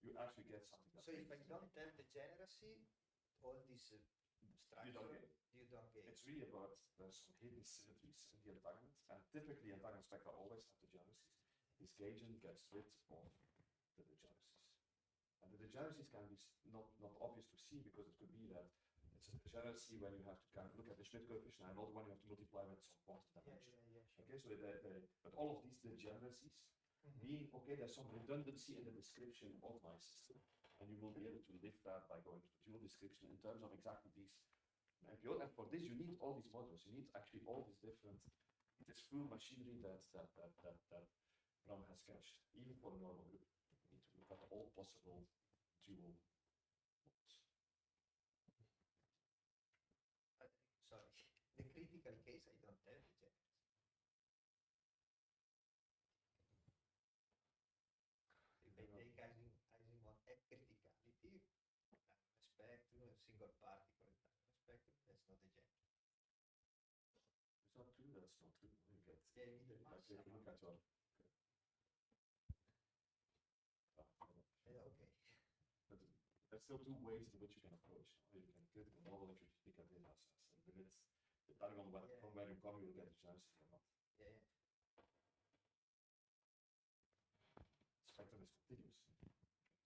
you actually get something that's. So if I don't have degeneracy, all these structures you don't gauge. It's really about some hidden symmetries in the entanglement, and typically entanglement spectra always have degeneracies. This gauging gets rid of the degeneracies, and the degeneracies can be not obvious to see because it could be that it's a degeneracy when you have to kind of look at the Schmidt coefficient, and another one you have to multiply with some quantity dimension. Okay, so but all of these degeneracies Being, okay, there's some redundancy in the description of my system, and you will be able to lift that by going to the dual description in terms of exactly these. And for this, you need all these modules. You need actually all these different, this full machinery that Bram has sketched, even for a normal group. You need to look at all possible dual modes. Sorry, the critical case I don't have the genders. If I take Asimov at criticality, spectrum, a single particle in time spectrum, that's not a gender. It's not true, that's not true. You get, Yeah, you need a like, if you look at your, okay. but there's still two ways in which you can approach. You can critical model if you think of it as limits. Depending on from where you come, you'll get a chance or not. Yeah. Spectrum is continuous.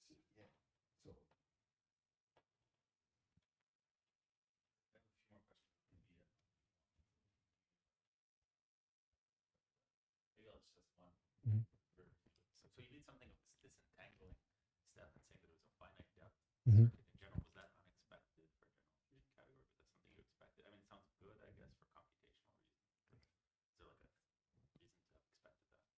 See. Yeah. So. I have a few more questions. Maybe I'll just ask one. Mhm. So you did something of this disentangling step and saying that it was a finite depth Mhm. circuit in general. Was that unexpected for general fusion category? Was that something you expected? I mean, it sounds good, I guess, for computational reasons. Is there like a reason to have expected that?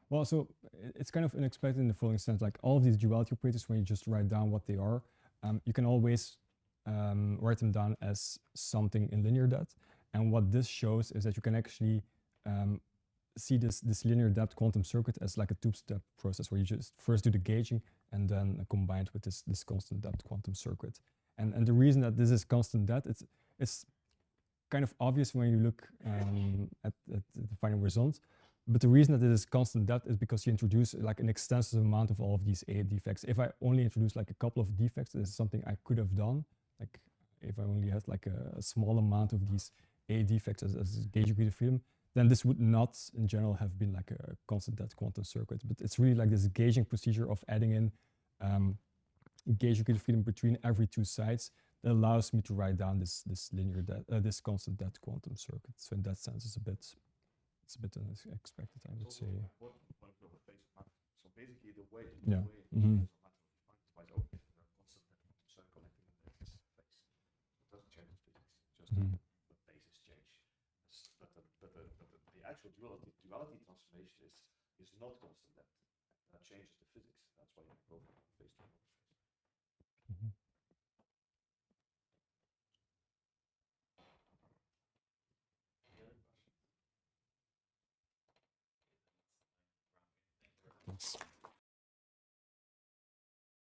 Well, so it's kind of unexpected in the following sense, like all of these duality operators, when you just write down what they are, you can always write them down as something in linear depth. And what this shows is that you can actually see this linear depth quantum circuit as like a two-step process where you just first do the gauging and then combine it with this constant depth quantum circuit. And the reason that this is constant depth, it's kind of obvious when you look at the final result. But the reason that it is constant depth is because you introduce like an extensive amount of all of these A defects. If I only introduce like a couple of defects, this is something I could have done. Like if I only had like a small amount of these A defects as gauge-accretive freedom, then this would not in general have been like a constant depth quantum circuit. But it's really like this gauging procedure of adding in gauge-accretive freedom between every two sides that allows me to write down this linear this constant depth quantum circuit. So in that sense, it's a bit unexpected, I would say. So basically, the way Yeah. is a matter of quite open, constant depth connecting in this phase. It doesn't change the physics, just the basis change. But the actual duality transformation is not constant depth. That changes the physics. That's why you go from phase to another phase. Any other questions? Thanks.